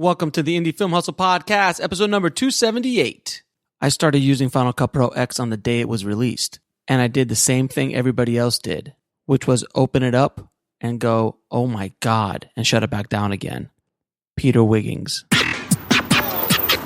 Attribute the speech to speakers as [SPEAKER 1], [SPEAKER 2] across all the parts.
[SPEAKER 1] Welcome to the Indie Film Hustle Podcast, episode number 278. I started using Final Cut Pro X on the day it was released, and I did the same thing everybody else did, which was open it up and go, oh my God, and shut it back down again. Peter Wiggins.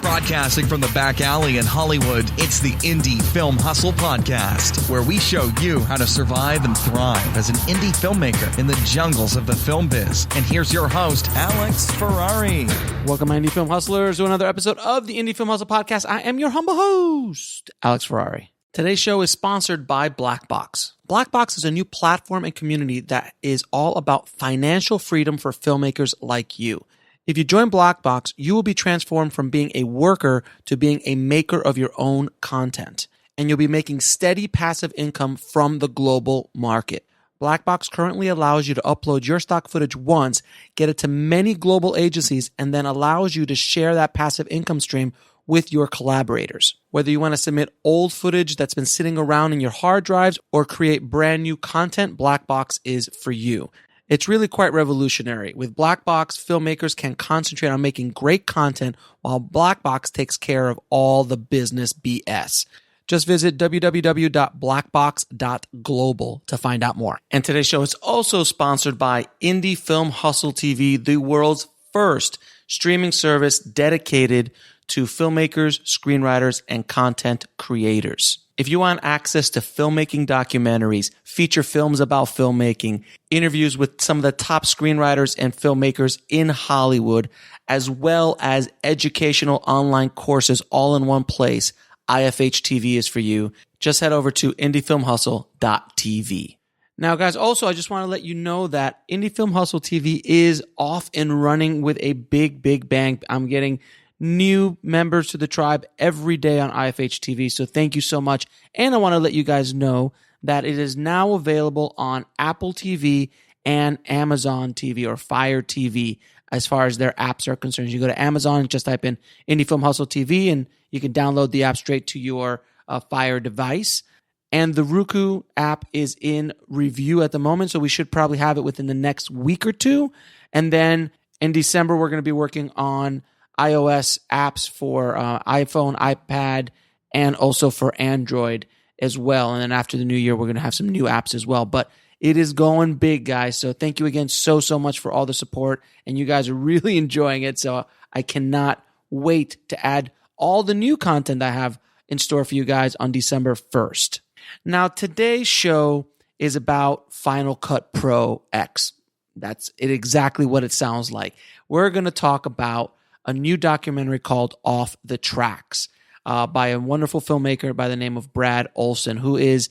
[SPEAKER 2] Broadcasting from the back alley in Hollywood, it's the Indie Film Hustle Podcast, where we show you how to survive and thrive as an indie filmmaker in the jungles of the film biz. And here's your host, Alex Ferrari.
[SPEAKER 1] Welcome, my Indie Film Hustlers, to another episode of the Indie Film Hustle Podcast. I am your humble host, Alex Ferrari. Today's show is sponsored by Black Box. Black Box is a new platform and community that is all about financial freedom for filmmakers like you. If you join Black Box, you will be transformed from being a worker to being a maker of your own content. And you'll be making steady passive income from the global market. Black Box currently allows you to upload your stock footage once, get it to many global agencies, and then allows you to share that passive income stream with your collaborators. Whether you want to submit old footage that's been sitting around in your hard drives or create brand new content, Black Box is for you. It's really quite revolutionary. With Black Box, filmmakers can concentrate on making great content while Black Box takes care of all the business BS. Just visit www.blackbox.global to find out more. And today's show is also sponsored by Indie Film Hustle TV, the world's first streaming service dedicated to filmmakers, screenwriters, and content creators. If you want access to filmmaking documentaries, feature films about filmmaking, interviews with some of the top screenwriters and filmmakers in Hollywood, as well as educational online courses all in one place, IFH TV is for you. Just head over to indiefilmhustle.tv. Now, guys, also, I just want to let you know that Indie Film Hustle TV is off and running with a big bang. I'm getting new members to the tribe every day on IFH TV. So thank you so much. And I want to let you guys know that it is now available on Apple TV and Amazon TV or Fire TV as far as their apps are concerned. You go to Amazon and just type in Indie Film Hustle TV and you can download the app straight to your Fire device. And the Roku app is in review at the moment, so we should probably have it within the next week or two. And then in December, we're going to be working on iOS apps for iPhone, iPad, and also for Android as well. And then after the new year, we're going to have some new apps as well. But it is going big, guys. So thank you again so much for all the support. And you guys are really enjoying it. So I cannot wait to add all the new content I have in store for you guys on December 1st. Now, today's show is about Final Cut Pro X. That's it, exactly what it sounds like. We're going to talk about a new documentary called Off the Tracks by a wonderful filmmaker by the name of Brad Olsen, who is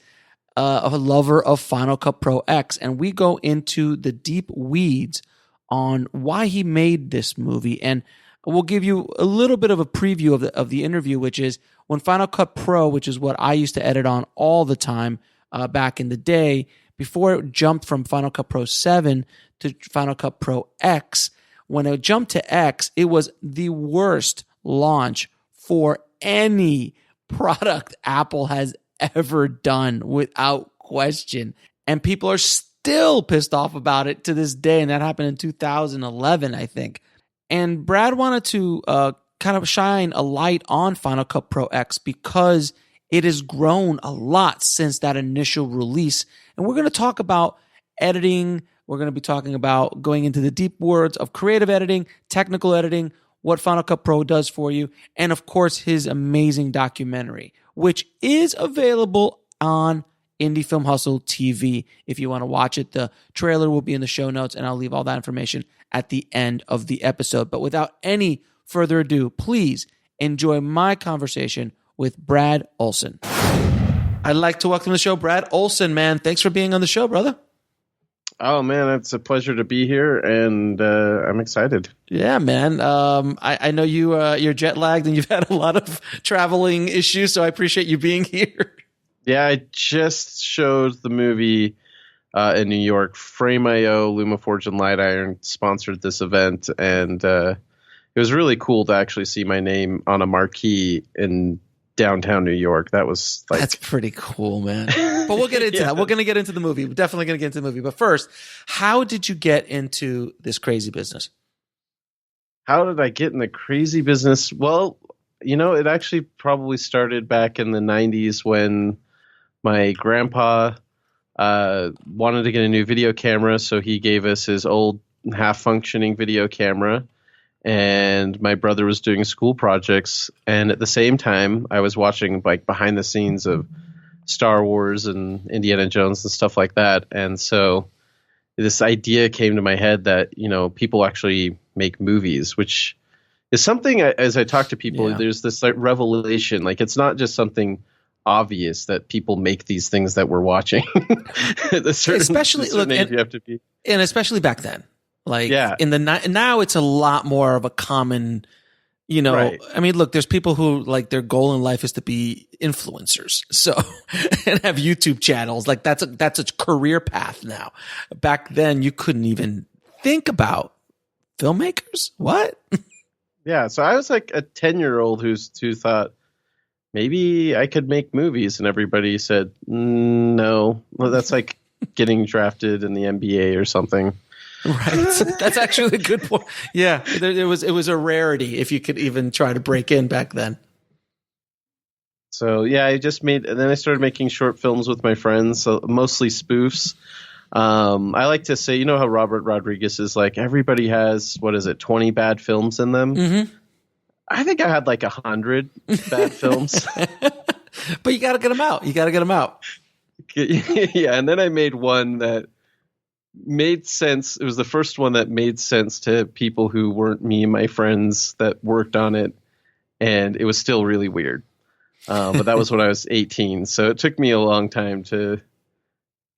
[SPEAKER 1] a lover of Final Cut Pro X. And we go into the deep weeds on why he made this movie. And we'll give you a little bit of a preview of the interview, which is when Final Cut Pro, which is what I used to edit on all the time back in the day, before it jumped from Final Cut Pro 7 to Final Cut Pro X. When it jumped to X, it was the worst launch for any product Apple has ever done, without question. And people are still pissed off about it to this day. And that happened in 2011, I think. And Brad wanted to kind of shine a light on Final Cut Pro X because it has grown a lot since that initial release. And we're going to talk about editing. We're going to be talking about going into the deep words of creative editing, technical editing, what Final Cut Pro does for you, and of course, his amazing documentary, which is available on Indie Film Hustle TV. If you want to watch it, the trailer will be in the show notes, and I'll leave all that information at the end of the episode. But without any further ado, please enjoy my conversation with Brad Olsen. I'd like to welcome to the show Brad Olsen, man. Thanks for being on the show, brother.
[SPEAKER 3] Oh, man, it's a pleasure to be here, and I'm excited.
[SPEAKER 1] Yeah, man. I know you're jet lagged and you've had a lot of traveling issues, so I appreciate you being here.
[SPEAKER 3] Yeah, I just showed the movie in New York. Frame.io, LumaForge, and Light Iron sponsored this event, and it was really cool to actually see my name on a marquee in downtown New York. That was like...
[SPEAKER 1] That's pretty cool, man. But we'll get into that. We're going to get into the movie. We're definitely going to get into the movie. But first, how did you get into this crazy business?
[SPEAKER 3] how did I get in the crazy business? Well, it actually probably started back in the 90s when my grandpa wanted to get a new video camera, so he gave us his old half-functioning video camera, and my brother was doing school projects, and at the same time, I was watching like behind the scenes of Star Wars and Indiana Jones and stuff like that, and so this idea came to my head that people actually make movies, which is something as I talk to people, there's this like revelation, like it's not just something obvious that people make these things that we're watching.
[SPEAKER 1] Especially look,
[SPEAKER 3] age you have to be,
[SPEAKER 1] and especially back then, like now it's a lot more of a common,
[SPEAKER 3] right.
[SPEAKER 1] I mean, look, there's people who like their goal in life is to be influencers, so and have YouTube channels. Like that's a career path now. Back then, you couldn't even think about filmmakers. What?
[SPEAKER 3] Yeah, so I was like a 10-year-old who thought maybe I could make movies, and everybody said no. Well, that's like getting drafted in the NBA or something.
[SPEAKER 1] Right. That's actually a good point. Yeah, it was a rarity if you could even try to break in back then.
[SPEAKER 3] So yeah, and then I started making short films with my friends, so mostly spoofs. I like to say, how Robert Rodriguez is like, everybody has, 20 bad films in them?
[SPEAKER 1] Mm-hmm.
[SPEAKER 3] I think I had like 100 bad films.
[SPEAKER 1] But you got to get them out.
[SPEAKER 3] Yeah, and then I made one that made sense. It was the first one that made sense to people who weren't me and my friends that worked on it, and it was still really weird. But that was when I was 18, so it took me a long time to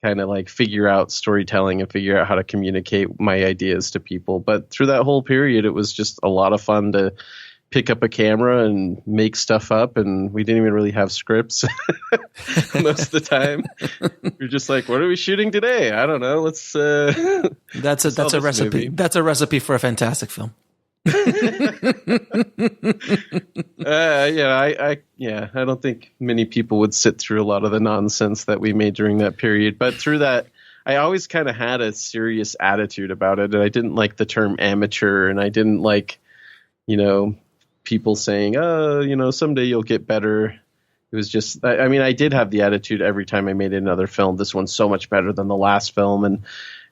[SPEAKER 3] kind of like figure out storytelling and figure out how to communicate my ideas to people. But through that whole period, it was just a lot of fun to pick up a camera and make stuff up, and we didn't even really have scripts most of the time. We're just like, what are we shooting today? I don't know. Let's
[SPEAKER 1] that's a recipe.
[SPEAKER 3] Movie.
[SPEAKER 1] That's a recipe for a fantastic film.
[SPEAKER 3] I don't think many people would sit through a lot of the nonsense that we made during that period. But through that, I always kind of had a serious attitude about it, and I didn't like the term amateur, and I didn't like, people saying, "Oh, someday you'll get better." It was just, I did have the attitude every time I made another film. This one's so much better than the last film, and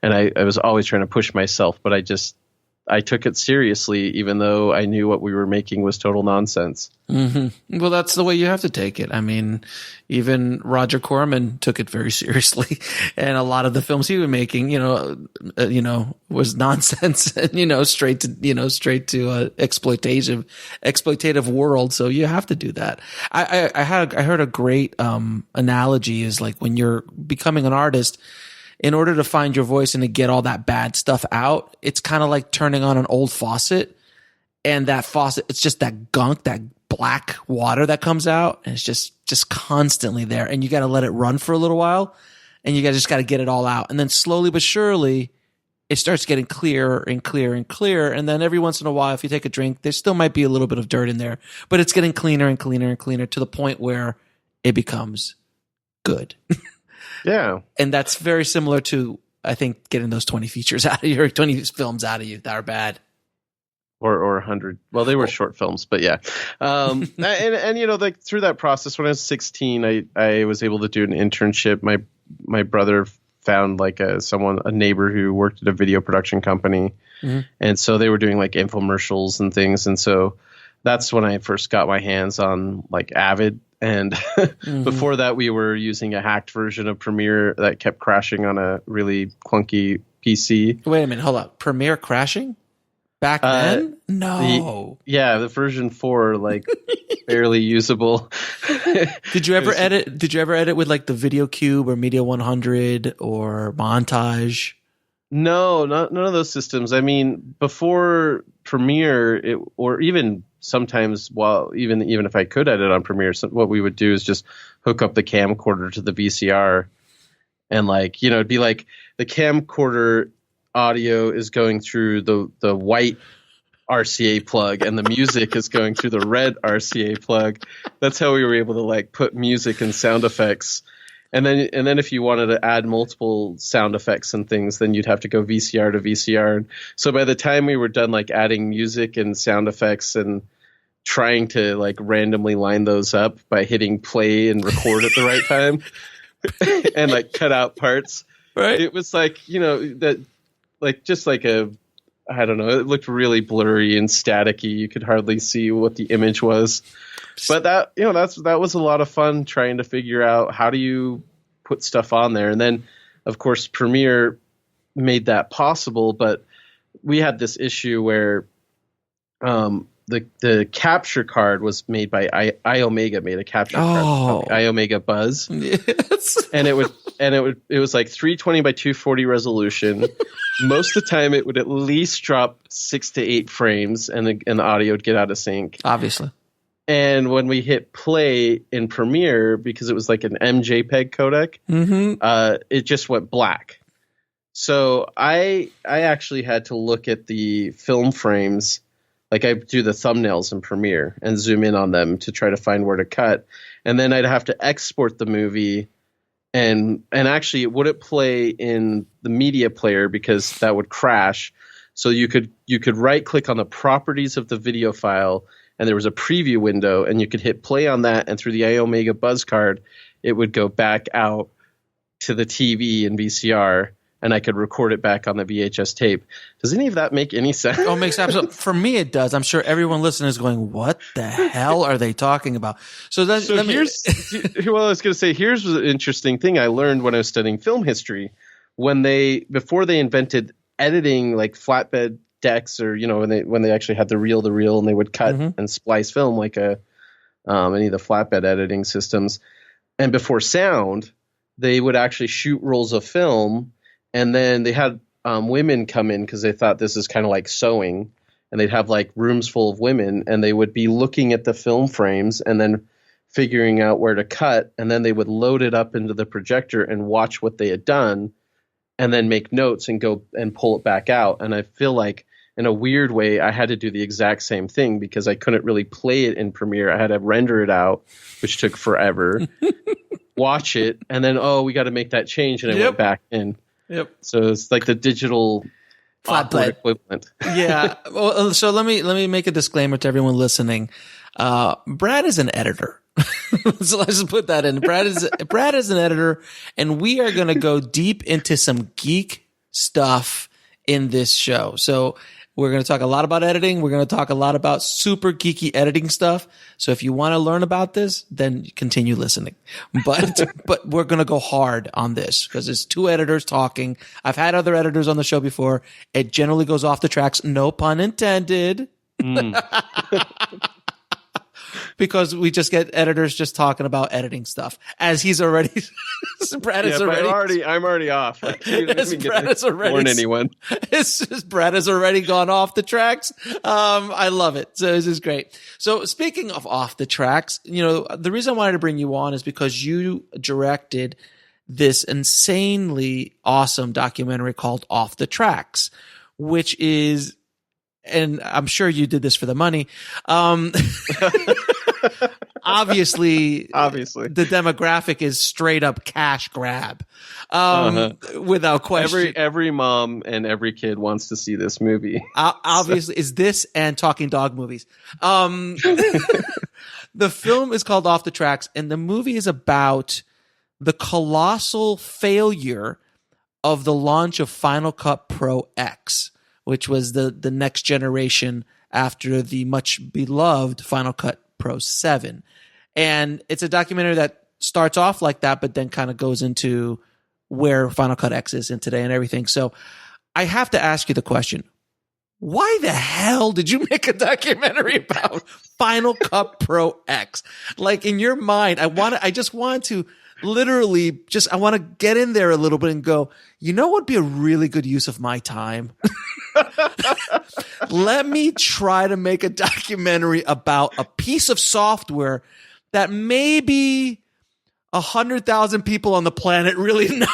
[SPEAKER 3] I was always trying to push myself, but I took it seriously, even though I knew what we were making was total nonsense.
[SPEAKER 1] Mm-hmm. Well, that's the way you have to take it. I mean, even Roger Corman took it very seriously, and a lot of the films he was making, was nonsense, and straight to exploitative world. So you have to do that. I heard a great analogy is like when you're becoming an artist. In order to find your voice and to get all that bad stuff out, it's kind of like turning on an old faucet, and that faucet, it's just that gunk, that black water that comes out, and it's just constantly there, and you got to let it run for a little while, and you just got to get it all out, and then slowly but surely it starts getting clearer and clearer and clearer, and then every once in a while, if you take a drink, there still might be a little bit of dirt in there, but it's getting cleaner and cleaner and cleaner to the point where it becomes good.
[SPEAKER 3] Yeah.
[SPEAKER 1] And that's very similar to, I think, getting those 20 features out of you, or 20 films out of you that are bad.
[SPEAKER 3] Or 100. Well, they were short films, but yeah. And like through that process, when I was 16, I was able to do an internship. My brother found like a neighbor who worked at a video production company. Mm-hmm. And so they were doing like infomercials and things. And so that's when I first got my hands on like Avid. And
[SPEAKER 1] mm-hmm.
[SPEAKER 3] before that, we were using a hacked version of Premiere that kept crashing on a really clunky PC.
[SPEAKER 1] Wait a minute, hold up. Premiere crashing? Back then? No.
[SPEAKER 3] The version 4, like barely usable.
[SPEAKER 1] Did you ever edit with like the Video Cube or Media 100 or Montage?
[SPEAKER 3] No, none of those systems. I mean, before Premiere, or even sometimes, even if I could edit on Premiere, what we would do is just hook up the camcorder to the VCR, and like, it'd be like the camcorder audio is going through the white RCA plug, and the music is going through the red RCA plug. That's how we were able to like put music and sound effects. And then if you wanted to add multiple sound effects and things, then you'd have to go VCR to VCR. So by the time we were done like adding music and sound effects and trying to like randomly line those up by hitting play and record at the right time and like cut out parts,
[SPEAKER 1] right?
[SPEAKER 3] It was like, that like just like I don't know, it looked really blurry and staticky. You could hardly see what the image was. But that was a lot of fun trying to figure out how do you put stuff on there. And then, of course, Premiere made that possible. But we had this issue where the capture card was made by iOmega made a capture card, iOmega Buzz.
[SPEAKER 1] Yes.
[SPEAKER 3] And it was like 320 by 240 resolution. Most of the time, it would at least drop 6 to 8 frames, and the audio would get out of sync.
[SPEAKER 1] Obviously.
[SPEAKER 3] And when we hit play in Premiere, because it was like an MJPEG codec, it just went black. So I actually had to look at the film frames, like I do the thumbnails in Premiere and zoom in on them to try to find where to cut. And then I'd have to export the movie, and actually it wouldn't play in the media player because that would crash. So you could right click on the properties of the video file, and there was a preview window, and you could hit play on that, and through the iOmega Buzz card, it would go back out to the TV and VCR, and I could record it back on the VHS tape. Does any of that make any sense?
[SPEAKER 1] Oh, it makes absolute. For me, it does. I'm sure everyone listening is going, "What the hell are they talking about?" Well, I
[SPEAKER 3] was going to say, here's an interesting thing I learned when I was studying film history. Before they invented editing, like flatbed decks, or when they actually had the reel and they would cut and splice film like any of the flatbed editing systems, and before sound, they would actually shoot rolls of film, and then they had women come in because they thought this is kind of like sewing, and they'd have like rooms full of women, and they would be looking at the film frames and then figuring out where to cut, and then they would load it up into the projector and watch what they had done, and then make notes and go and pull it back out. And I feel like in a weird way, I had to do the exact same thing because I couldn't really play it in Premiere. I had to render it out, which took forever, watch it, and then, we got to make that change, and it went back in.
[SPEAKER 1] Yep.
[SPEAKER 3] So it's like the digital
[SPEAKER 1] flatbed
[SPEAKER 3] equivalent.
[SPEAKER 1] Yeah. Well, so let me make a disclaimer to everyone listening. Brad is an editor. So let's just put that in. Brad is an editor, and we are going to go deep into some geek stuff in this show. So we're going to talk a lot about editing. We're going to talk a lot about super geeky editing stuff. So if you want to learn about this, then continue listening. But we're going to go hard on this because it's two editors talking. I've had other editors on the show before. It generally goes off the tracks. No pun intended. Because we just get editors just talking about editing stuff, as he's already. Brad is already.
[SPEAKER 3] I'm already off. Brad
[SPEAKER 1] is already
[SPEAKER 3] warn anyone.
[SPEAKER 1] Brad has already gone off the tracks. I love it. So this is great. So speaking of off the tracks, the reason I wanted to bring you on is because you directed this insanely awesome documentary called Off the Tracks, which is. And I'm sure you did this for the money. Obviously, the demographic is straight up cash grab, without question.
[SPEAKER 3] Every mom and every kid wants to see this movie.
[SPEAKER 1] Obviously, is this and Talking Dog movies. The film is called Off the Tracks, and the movie is about the colossal failure of the launch of Final Cut Pro X, which was the next generation after the much beloved Final Cut Pro 7. And it's a documentary that starts off like that, but then kind of goes into where Final Cut X is in today and everything. So I have to ask you the question, why the hell did you make a documentary about Final Cut Pro X? Like, in your mind, I just want to literally I want to get in there a little bit and go, what would be a really good use of my time? Let me try to make a documentary about a piece of software that maybe 100,000 people on the planet really know.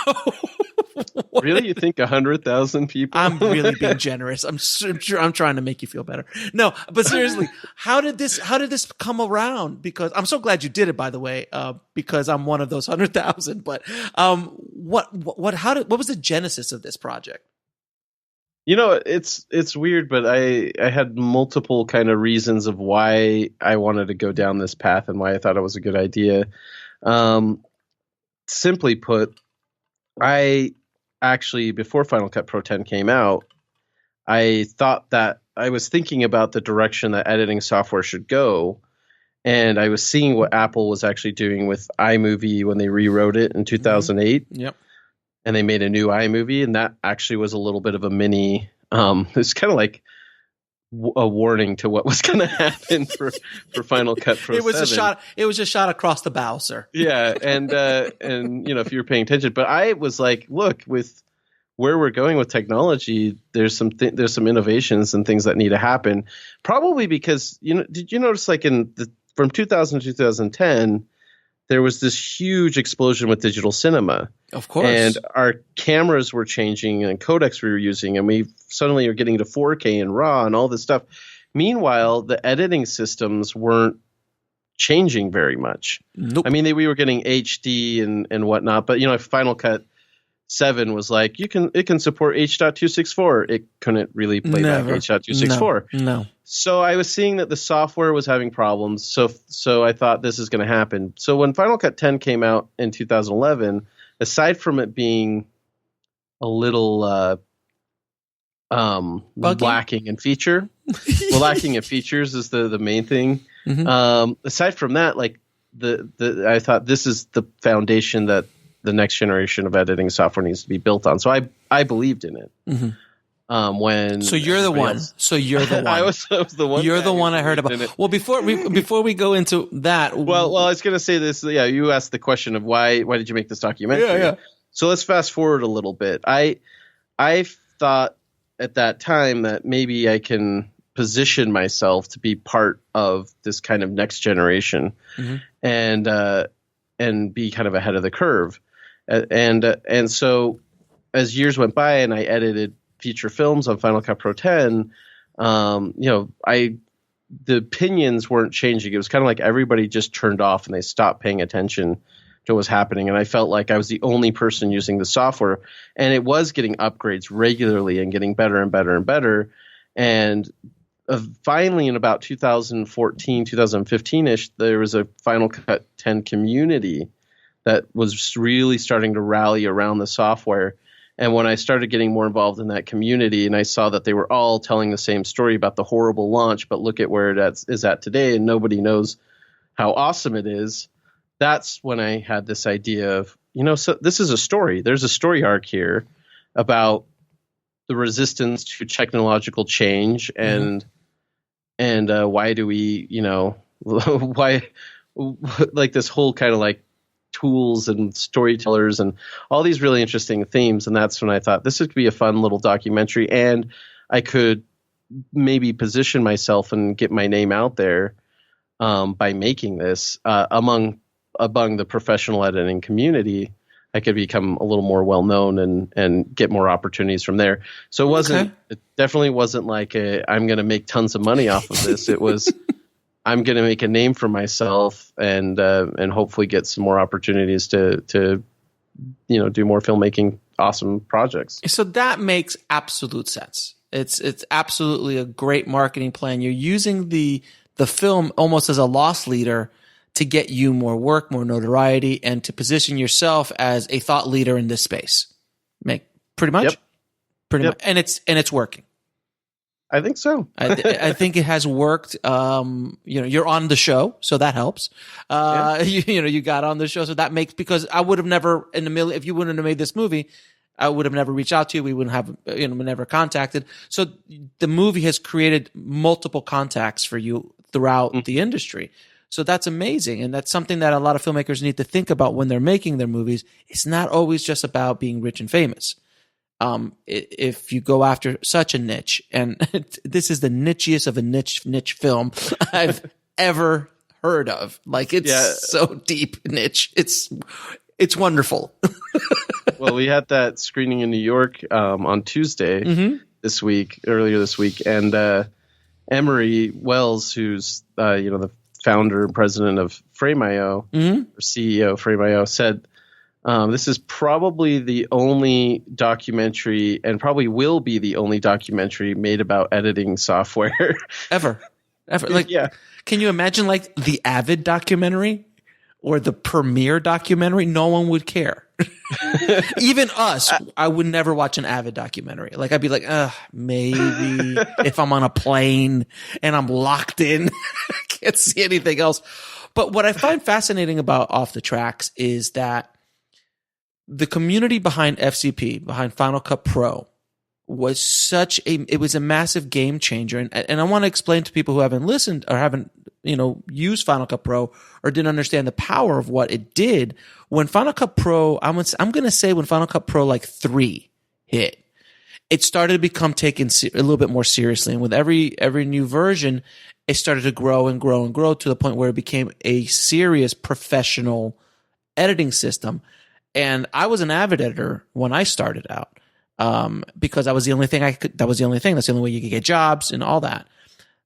[SPEAKER 3] Really? You think 100,000 people?
[SPEAKER 1] I'm really being generous. I'm sure I'm trying to make you feel better. No, but seriously, how did this come around? Because I'm so glad you did it, by the way, because I'm one of those 100,000. But what was the genesis of this project?
[SPEAKER 3] It's weird, but I had multiple kind of reasons of why I wanted to go down this path and why I thought it was a good idea. Simply put, I actually, before Final Cut Pro 10 came out, I thought that I was thinking about the direction that editing software should go. And I was seeing what Apple was actually doing with iMovie when they rewrote it in 2008.
[SPEAKER 1] Yep.
[SPEAKER 3] And they made a new iMovie, and that actually was a little bit of a mini. It's kind of like a warning to what was going to happen for Final Cut Pro.
[SPEAKER 1] It was
[SPEAKER 3] 7.
[SPEAKER 1] It was a shot across the bow, sir.
[SPEAKER 3] Yeah, and if you were paying attention, but I was like, look, with where we're going with technology, there's some innovations and things that need to happen. Probably because did you notice like from 2000 to 2010. There was this huge explosion with digital cinema.
[SPEAKER 1] Of course.
[SPEAKER 3] And our cameras were changing and codecs we were using, and we suddenly are getting to 4K and RAW and all this stuff. Meanwhile, the editing systems weren't changing very much.
[SPEAKER 1] Nope.
[SPEAKER 3] I mean, we were getting HD and whatnot, but Final Cut 7 was like, it can support H.264. It couldn't really play back H.264.
[SPEAKER 1] No.
[SPEAKER 3] So I was seeing that the software was having problems. So I thought this is going to happen. So when Final Cut 10 came out in 2011, aside from it being a little lacking in feature, lacking in features is the main thing. Mm-hmm. Aside from that, like I thought this is the foundation that the next generation of editing software needs to be built on. So I believed in it. Mm-hmm.
[SPEAKER 1] So you're the one.
[SPEAKER 3] I was the one.
[SPEAKER 1] You're the one I heard about. Well, before we go into that.
[SPEAKER 3] Well, I was going to say this. Yeah, you asked the question of why did you make this documentary?
[SPEAKER 1] Yeah.
[SPEAKER 3] So let's fast forward a little bit. I thought at that time that maybe I can position myself to be part of this kind of next generation, mm-hmm. and be kind of ahead of the curve, and so as years went by and I edited feature films on Final Cut Pro 10, the opinions weren't changing. It was kind of like everybody just turned off and they stopped paying attention to what was happening. And I felt like I was the only person using the software, and it was getting upgrades regularly and getting better and better and better. And finally in about 2014, 2015-ish, there was a Final Cut 10 community that was really starting to rally around the software. And when I started getting more involved in that community and I saw that they were all telling the same story about the horrible launch, but look at where it is at today and nobody knows how awesome it is, that's when I had this idea of, so this is a story. There's a story arc here about the resistance to technological change and why do we, why like this whole kind of like tools and storytellers and all these really interesting themes. And that's when I thought this could be a fun little documentary, and I could maybe position myself and get my name out there by making this among the professional editing community. I could become a little more well known and get more opportunities from there. So it definitely wasn't like I'm going to make tons of money off of this. It was I'm going to make a name for myself and hopefully get some more opportunities to do more filmmaking, awesome projects.
[SPEAKER 1] So that makes absolute sense. It's absolutely a great marketing plan. You're using the film almost as a loss leader to get you more work, more notoriety, and to position yourself as a thought leader in this space. Pretty much, much, and it's working.
[SPEAKER 3] I think so.
[SPEAKER 1] I think it has worked. You're on the show, so that helps. You got on the show, so that makes, because I would have never if you wouldn't have made this movie, I would have never reached out to you. We wouldn't have, never contacted. So the movie has created multiple contacts for you throughout the industry. So that's amazing. And that's something that a lot of filmmakers need to think about when they're making their movies. It's not always just about being rich and famous. If you go after such a niche, and this is the nichiest of a niche film I've ever heard of. Like, it's so deep niche. It's wonderful.
[SPEAKER 3] Well, we had that screening in New York on Tuesday earlier this week, and Emery Wells, who's the founder and president of Frame.io, or CEO of Frame.io, said this is probably the only documentary, and probably will be the only documentary made about editing software
[SPEAKER 1] ever. Like, yeah. Can you imagine like the Avid documentary or the Premiere documentary? No one would care. Even us, I would never watch an Avid documentary. Like I'd be like, maybe if I'm on a plane and I'm locked in, I can't see anything else. But what I find fascinating about Off the Tracks is that the community behind FCP, behind Final Cut Pro, was it was a massive game changer. And I want to explain to people who haven't listened or haven't, used Final Cut Pro or didn't understand the power of what it did. When Final Cut Pro, I'm going to say when Final Cut Pro like 3 hit, it started to become taken a little bit more seriously. And with every new version, it started to grow and grow and grow to the point where it became a serious professional editing system. And I was an Avid editor when I started out. Because that was the only thing that's the only way you could get jobs and all that.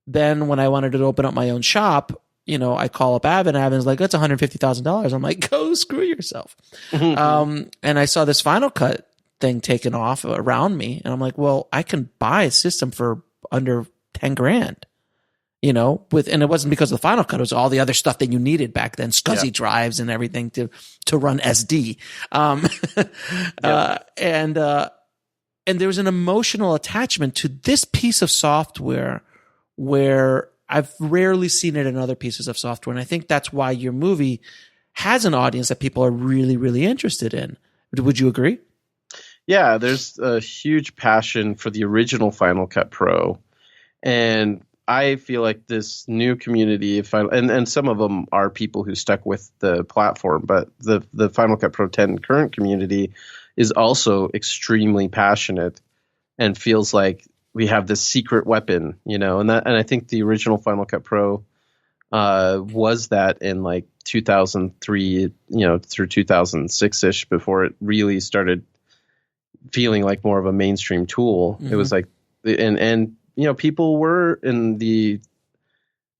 [SPEAKER 1] Then when I wanted to open up my own shop, I call up Avid, and Avid's like, that's $150,000. I'm like, go screw yourself. And I saw this Final Cut thing taken off around me, and I'm like, well, I can buy a system for under 10 grand, and it wasn't because of the Final Cut, it was all the other stuff that you needed back then, SCSI drives and everything to run SD. And there was an emotional attachment to this piece of software where I've rarely seen it in other pieces of software. And I think that's why your movie has an audience that people are really, really interested in. Would you agree?
[SPEAKER 3] Yeah, there's a huge passion for the original Final Cut Pro. And I feel like this new community, and some of them are people who stuck with the platform, but the Final Cut Pro 10 current community is also extremely passionate and feels like we have this secret weapon, and I think the original Final Cut Pro was that in like 2003, through 2006-ish, before it really started feeling like more of a mainstream tool. It was like, and people were in the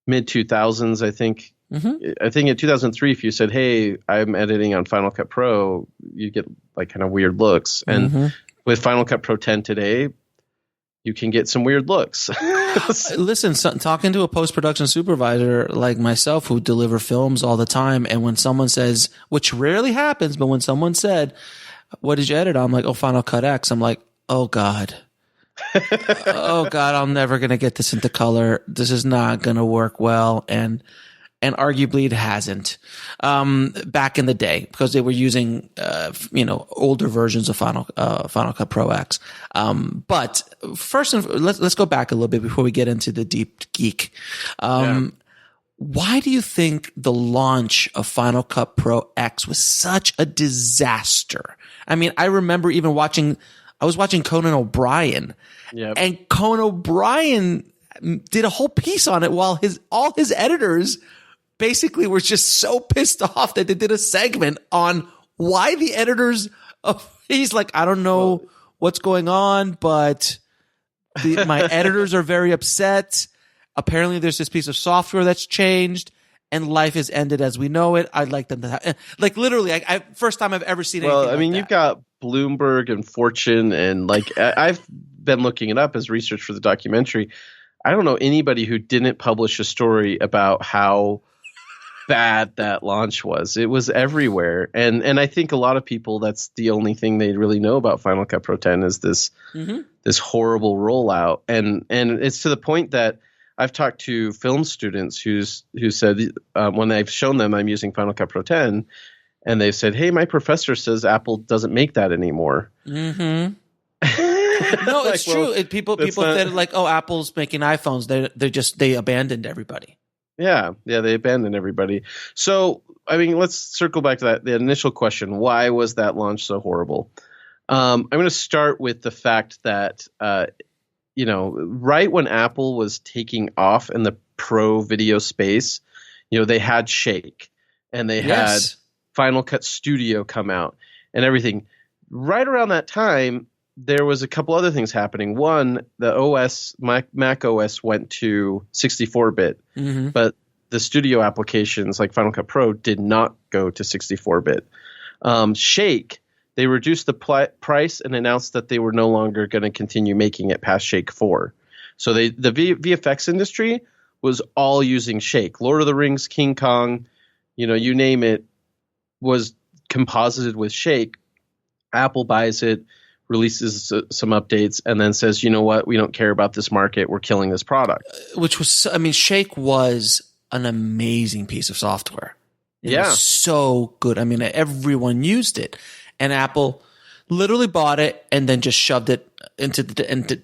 [SPEAKER 3] mid 2000s, I think. I think in 2003, if you said, hey, I'm editing on Final Cut Pro, you get like kind of weird looks. And with Final Cut Pro 10 today, you can get some weird looks.
[SPEAKER 1] Listen, talking to a post-production supervisor like myself who deliver films all the time, and when someone says, which rarely happens, but when someone said, what did you edit on? I'm like, Final Cut X. I'm like, oh God. Oh God, I'm never going to get this into color. This is not going to work well. And arguably it hasn't, back in the day, because they were using, older versions of Final Cut Pro X. But first, let's go back a little bit before we get into the deep geek. Why do you think the launch of Final Cut Pro X was such a disaster? I mean, I remember even I was watching Conan O'Brien, and Conan O'Brien did a whole piece on it while all his editors basically were just so pissed off that they did a segment on why the editors he's like, I don't know what's going on, but my editors are very upset. Apparently there's this piece of software that's changed and life has ended as we know it. I'd like them to have, like, literally, I first time I've ever seen anything like that.
[SPEAKER 3] You've got Bloomberg and Fortune, and like, I've been looking it up as research for the documentary. I don't know anybody who didn't publish a story about how bad that launch was. It was everywhere. And I think a lot of people, that's the only thing they really know about Final Cut Pro 10 is this horrible rollout. And it's to the point that I've talked to film students who said, when I've shown them I'm using Final Cut Pro 10, and they've said, hey, my professor says Apple doesn't make that anymore.
[SPEAKER 1] No, it's true. People said like, oh, Apple's making iPhones. They abandoned everybody.
[SPEAKER 3] Yeah, they abandoned everybody. So, I mean, let's circle back to the initial question. Why was that launch so horrible? I'm going to start with the fact that, right when Apple was taking off in the pro video space, they had Shake and they had Final Cut Studio come out and everything. right around that time, there was a couple other things happening. One, the OS, Mac OS went to 64-bit, but the studio applications like Final Cut Pro did not go to 64-bit. Shake, they reduced the price and announced that they were no longer going to continue making it past Shake 4. So the VFX industry was all using Shake. Lord of the Rings, King Kong, you name it, was composited with Shake. Apple buys it, releases some updates, and then says, you know what, we don't care about this market. We're killing this product.
[SPEAKER 1] Which was, Shake was an amazing piece of software. It was so good. Everyone used it. And Apple literally bought it and then just shoved it into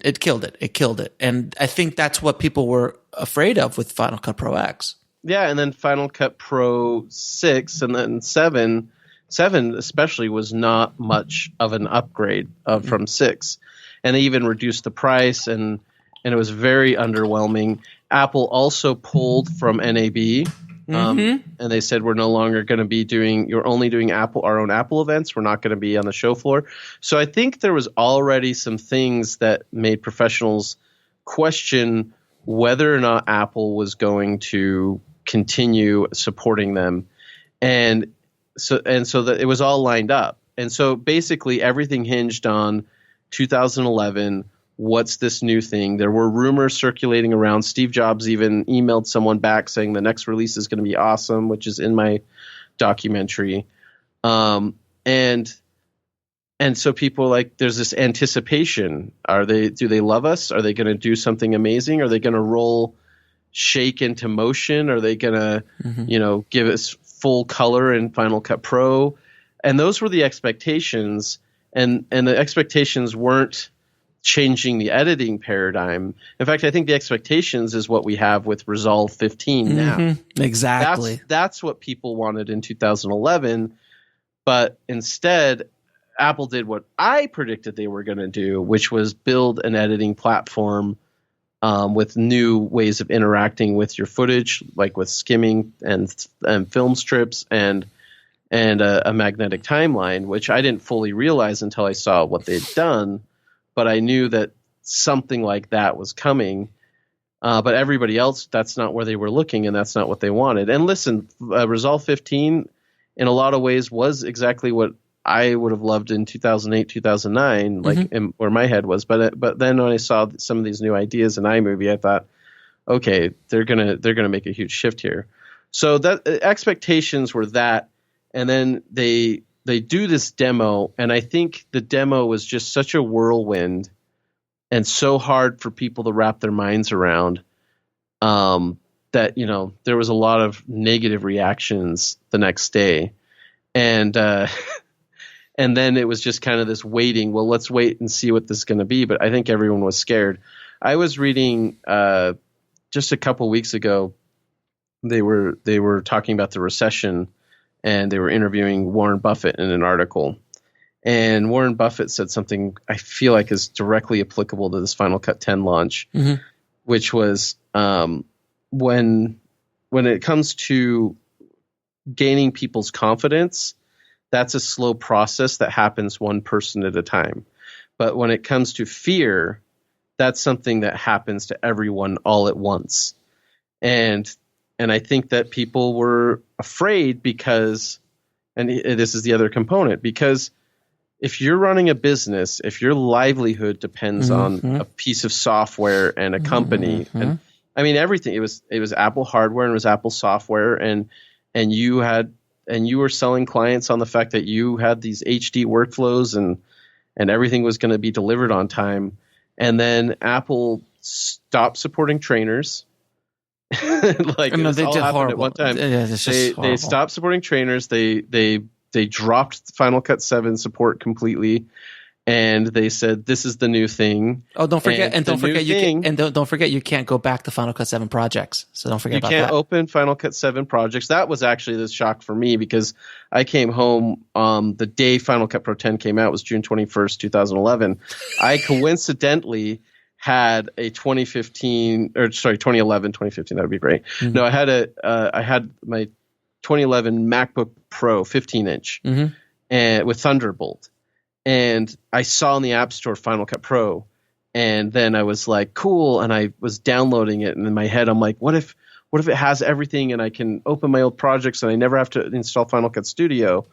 [SPEAKER 1] it killed it. It killed it. And I think that's what people were afraid of with Final Cut Pro X. Yeah,
[SPEAKER 3] and then Final Cut Pro 6 and then 7 especially was not much of an upgrade from 6. And they even reduced the price and it was very underwhelming. Apple also pulled from NAB. And they said, we're no longer going to be you're only doing our own Apple events. We're not going to be on the show floor. So I think there was already some things that made professionals question whether or not Apple was going to continue supporting them. And so that it was all lined up. And so basically everything hinged on 2011. What's this new thing? There were rumors circulating around. Steve Jobs even emailed someone back saying the next release is going to be awesome, which is in my documentary. And so people there's this anticipation. Do they love us? Are they going to do something amazing? Are they going to roll Shake into motion? Are they going to, give us full color in Final Cut Pro? And those were the expectations. And the expectations weren't changing the editing paradigm. In fact, I think the expectations is what we have with Resolve 15 now.
[SPEAKER 1] Exactly.
[SPEAKER 3] That's what people wanted in 2011. But instead, Apple did what I predicted they were going to do, which was build an editing platform with new ways of interacting with your footage, like with skimming and film strips and a magnetic timeline, which I didn't fully realize until I saw what they'd done. But I knew that something like that was coming. But everybody else, that's not where they were looking, and that's not what they wanted. And listen, Resolve 15, in a lot of ways, was exactly what I would have loved in 2008, 2009, where my head was. But then when I saw some of these new ideas in iMovie, I thought, okay, they're gonna make a huge shift here. So that expectations were that, and then they do this demo, and I think the demo was just such a whirlwind and so hard for people to wrap their minds around that there was a lot of negative reactions the next day, and then it was just kind of this waiting. Well, let's wait and see what this is going to be. But I think everyone was scared. I was reading just a couple weeks ago. They were talking about the recession. And they were interviewing Warren Buffett in an article. And Warren Buffett said something I feel like is directly applicable to this Final Cut 10 launch, which was when it comes to gaining people's confidence, that's a slow process that happens one person at a time. But when it comes to fear, that's something that happens to everyone all at once. And I think that people were afraid because, and this is the other component, because if you're running a business, if your livelihood depends on a piece of software and a company, and everything, it was Apple hardware and it was Apple software, and you were selling clients on the fact that you had these HD workflows and everything was going to be delivered on time, and then Apple stopped supporting trainers. They did horrible at one time. They stopped supporting trainers. They dropped Final Cut 7 support completely, and they said this is the new thing.
[SPEAKER 1] Oh, don't forget you can't go back to Final Cut 7 projects. So don't forget about that.
[SPEAKER 3] You can't open Final Cut 7 projects. That was actually the shock for me because I came home the day Final Cut Pro 10 came out was June 21st, 2011. I coincidentally had a 2011, 2015, that would be great. No, I had my 2011 MacBook Pro 15-inch and with Thunderbolt. and I saw in the App Store Final Cut Pro, and then I was like, cool, and I was downloading it, and in my head I'm like, what if it has everything and I can open my old projects and I never have to install Final Cut Studio?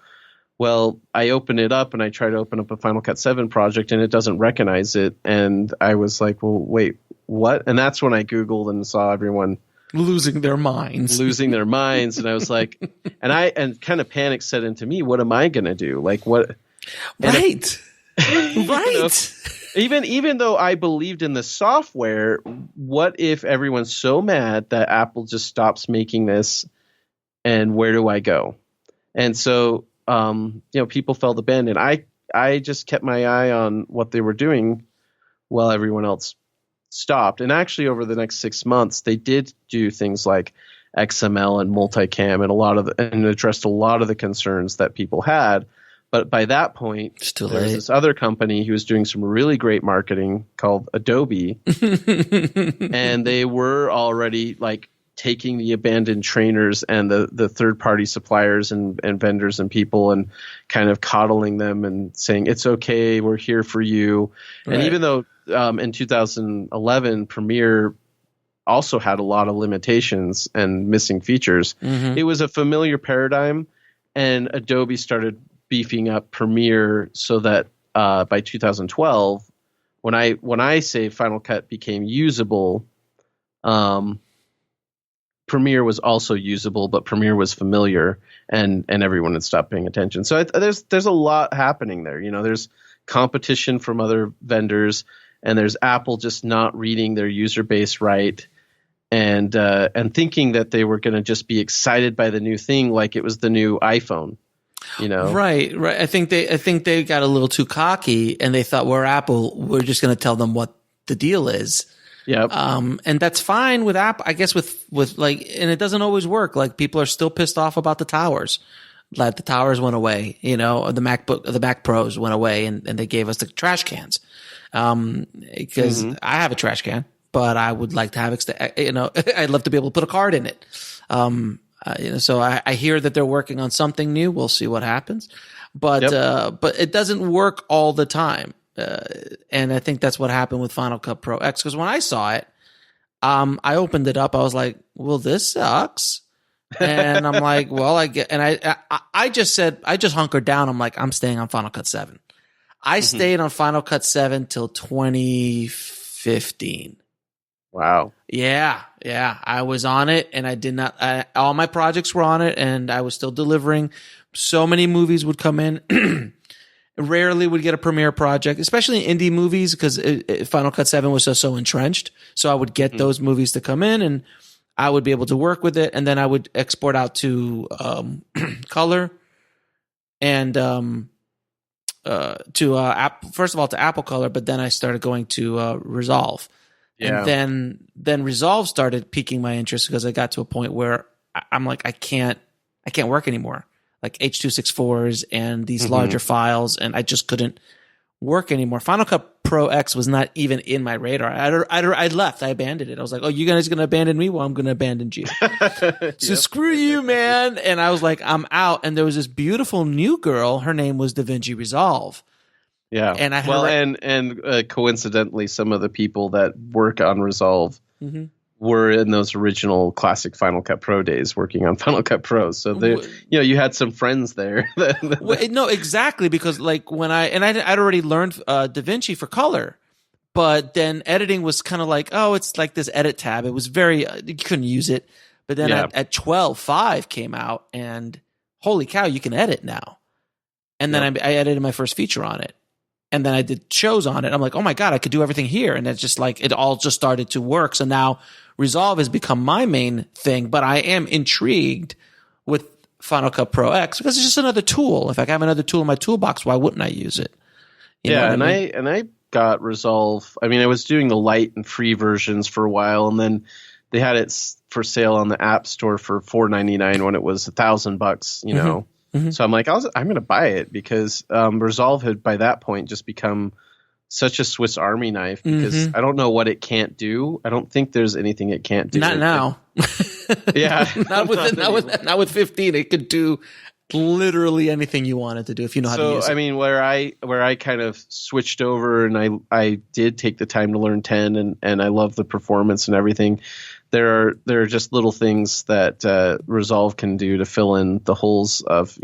[SPEAKER 3] Well, I open it up and I try to open up a Final Cut 7 project and it doesn't recognize it, and I was like, well, wait, what? And that's when I Googled and saw everyone
[SPEAKER 1] losing their minds,
[SPEAKER 3] and I was like, and kind of panic set into me. What am I gonna do? Like, what?
[SPEAKER 1] Right.
[SPEAKER 3] Right. Even though I believed in the software, what if everyone's so mad that Apple just stops making this, and where do I go? And so, people felt abandoned. I just kept my eye on what they were doing while everyone else stopped. And actually, over the next 6 months, they did do things like XML and multicam and addressed a lot of the concerns that people had. But by that point, there was this other company who was doing some really great marketing called Adobe, and they were already like taking the abandoned trainers and the third-party suppliers and vendors and people and kind of coddling them and saying, it's okay, we're here for you. Right. And even though in 2011, Premiere also had a lot of limitations and missing features, it was a familiar paradigm, and Adobe started beefing up Premiere so that by 2012, when I say Final Cut became usable, Premiere was also usable, but Premiere was familiar, and everyone had stopped paying attention. So there's a lot happening there. There's competition from other vendors, and there's Apple just not reading their user base right, and thinking that they were going to just be excited by the new thing like it was the new iPhone.
[SPEAKER 1] Right. I think they got a little too cocky, and they thought, we're Apple, we're just going to tell them what the deal is.
[SPEAKER 3] Yep.
[SPEAKER 1] And that's fine with Apple, I guess, with like, and it doesn't always work. Like, people are still pissed off about the towers. Like, the towers went away, the Mac Pros went away, and they gave us the trash cans. Because I have a trash can, but I would like to have, I'd love to be able to put a card in it. So I hear that they're working on something new. We'll see what happens, but it doesn't work all the time. And I think that's what happened with Final Cut Pro X. Because when I saw it, I opened it up. I was like, well, this sucks. And I'm like, well, I just hunkered down. I'm like, I'm staying on Final Cut 7. I stayed on Final Cut 7 till 2015.
[SPEAKER 3] Wow.
[SPEAKER 1] Yeah. I was on it, and I did not. All my projects were on it, and I was still delivering. So many movies would come in. Rarely would get a premiere project, especially indie movies, because Final Cut 7 was so entrenched. So I would get those movies to come in, and I would be able to work with it, and then I would export out to color and first of all to Apple Color, but then I started going to Resolve. Yeah. And then Resolve started piquing my interest because I got to a point where I'm like, I can't work anymore. Like H.264s and these larger files, and I just couldn't work anymore. Final Cut Pro X was not even in my radar. I left. I abandoned it. I was like, oh, you guys going to abandon me? Well, I'm going to abandon you. So screw you, man. And I was like, I'm out. And there was this beautiful new girl. Her name was DaVinci Resolve.
[SPEAKER 3] Yeah.
[SPEAKER 1] And I
[SPEAKER 3] had and coincidentally, some of the people that work on Resolve were in those original classic Final Cut Pro days working on Final Cut Pro. So you had some friends there.
[SPEAKER 1] No, exactly. Because like I'd already learned DaVinci for color, but then editing was kind of like, oh, it's like this edit tab. It was very, you couldn't use it. But then at 12.5 came out, and holy cow, you can edit now. And then I edited my first feature on it. And then I did shows on it. I'm like, oh my God, I could do everything here. And it's just like, it all just started to work. So now Resolve has become my main thing, but I am intrigued with Final Cut Pro X because it's just another tool. If I have another tool in my toolbox, why wouldn't I use it?
[SPEAKER 3] I got Resolve. I mean, I was doing the light and free versions for a while, and then they had it for sale on the App Store for $4.99 when it was $1,000, you know. So I'm like, I'm going to buy it because Resolve had by that point just become such a Swiss Army knife because I don't know what it can't do. I don't think there's anything it can't do.
[SPEAKER 1] Not now.
[SPEAKER 3] Yeah.
[SPEAKER 1] not with 15. It could do literally anything you wanted to do if you know how to use it.
[SPEAKER 3] So I mean, where I kind of switched over and I did take the time to learn 10 and I love the performance and everything. There are just little things that Resolve can do to fill in the holes of,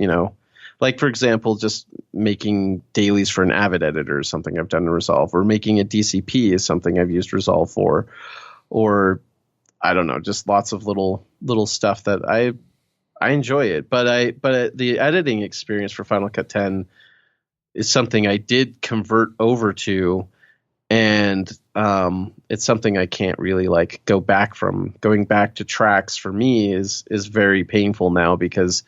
[SPEAKER 3] like, for example, just making dailies for an Avid editor is something I've done in Resolve, or making a DCP is something I've used Resolve for, or I don't know, just lots of little stuff that I enjoy it. But the editing experience for Final Cut 10 is something I did convert over to, and it's something I can't really like go back from. Going back to tracks for me is very painful now because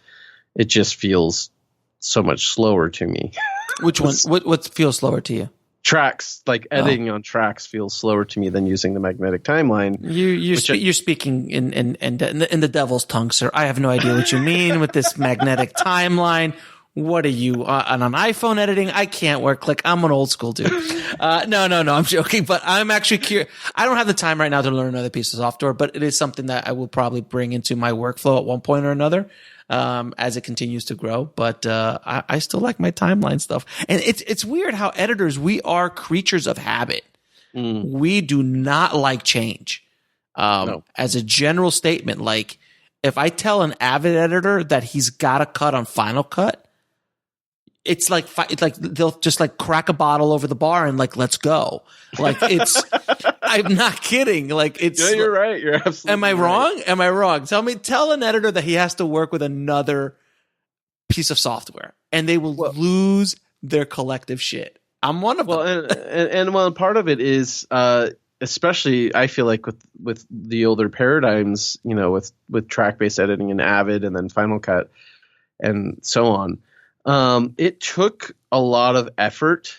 [SPEAKER 3] it just feels so much slower to me.
[SPEAKER 1] Which one? What feels slower to you?
[SPEAKER 3] Tracks, like editing on tracks, feels slower to me than using the magnetic timeline.
[SPEAKER 1] You're speaking in the devil's tongue, sir. I have no idea what you mean with this magnetic timeline. What are you on an iPhone editing? I can't work click. I'm an old school dude. No, I'm joking, but I'm actually curious. I don't have the time right now to learn another piece of software, but it is something that I will probably bring into my workflow at one point or another. As it continues to grow, but I still like my timeline stuff. And it's weird how editors, we are creatures of habit. We do not like change. No. As a general statement, like if I tell an Avid editor that he's got to cut on Final Cut, it's like they'll just like crack a bottle over the bar and like, let's go. Like it's, I'm not kidding. Like it's,
[SPEAKER 3] yeah, you're right. You're absolutely.
[SPEAKER 1] Am I wrong? Am I wrong? Tell an editor that he has to work with another piece of software and they will lose their collective shit. I'm one of them.
[SPEAKER 3] And part of it is, especially I feel like with the older paradigms, with track-based editing and Avid and then Final Cut and so on. It took a lot of effort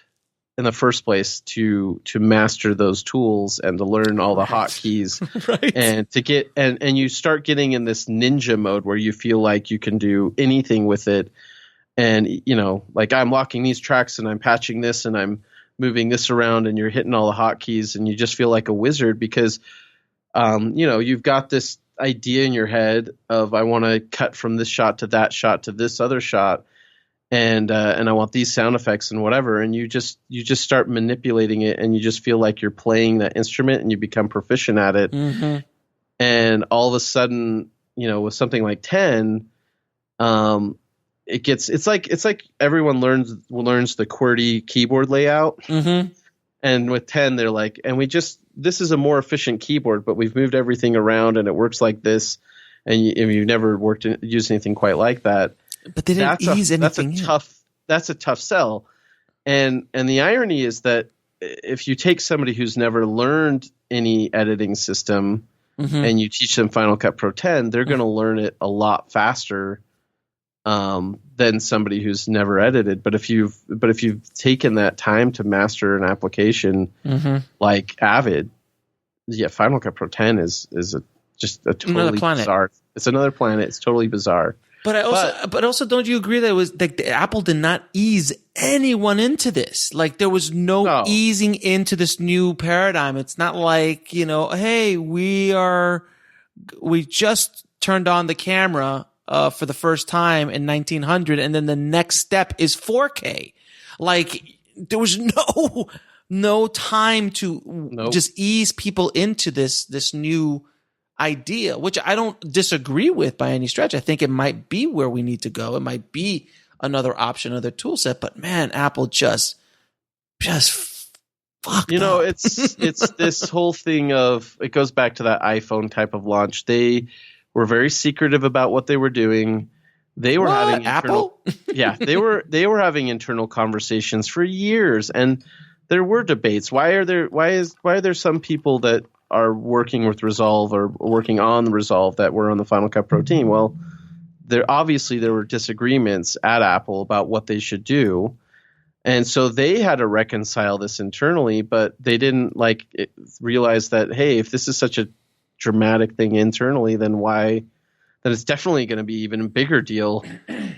[SPEAKER 3] in the first place to master those tools and to learn all the hotkeys,
[SPEAKER 1] right.
[SPEAKER 3] And to get and you start getting in this ninja mode where you feel like you can do anything with it. And like I'm locking these tracks and I'm patching this and I'm moving this around and you're hitting all the hotkeys and you just feel like a wizard because you've got this idea in your head of I want to cut from this shot to that shot to this other shot. And I want these sound effects and whatever, and you just start manipulating it, and you just feel like you're playing that instrument, and you become proficient at it.
[SPEAKER 1] Mm-hmm.
[SPEAKER 3] And all of a sudden, with something like 10, it's like everyone learns the QWERTY keyboard layout,
[SPEAKER 1] mm-hmm.
[SPEAKER 3] and with 10, they're like, and this is a more efficient keyboard, but we've moved everything around, and it works like this, and you've never used anything quite like that.
[SPEAKER 1] But they didn't ease anything.
[SPEAKER 3] That's a tough sell. And the irony is that if you take somebody who's never learned any editing system
[SPEAKER 1] mm-hmm.
[SPEAKER 3] and you teach them Final Cut Pro 10, they're going to learn it a lot faster than somebody who's never edited. But if you've taken that time to master an application
[SPEAKER 1] mm-hmm.
[SPEAKER 3] like Avid, Final Cut Pro 10 is just a totally bizarre. It's another planet. It's totally bizarre.
[SPEAKER 1] But also, don't you agree that it was like Apple did not ease anyone into this? Like there was no easing into this new paradigm. It's not like, hey, we just turned on the camera for the first time in 1900, and then the next step is 4K. Like there was no time to just ease people into this new idea, which I don't disagree with by any stretch. I think it might be where we need to go. It might be another option, another tool set, but man, Apple just fucked up.
[SPEAKER 3] It's this whole thing of, it goes back to that iPhone type of launch. They were very secretive about what they were doing. They were having
[SPEAKER 1] Apple?
[SPEAKER 3] They were having internal conversations for years, and there were debates. Why are there some people that are working with Resolve or working on the Resolve that were on the Final Cut Pro team? Well, there were disagreements at Apple about what they should do. And so they had to reconcile this internally, but they didn't realize that, hey, if this is such a dramatic thing internally, then it's definitely going to be even a bigger deal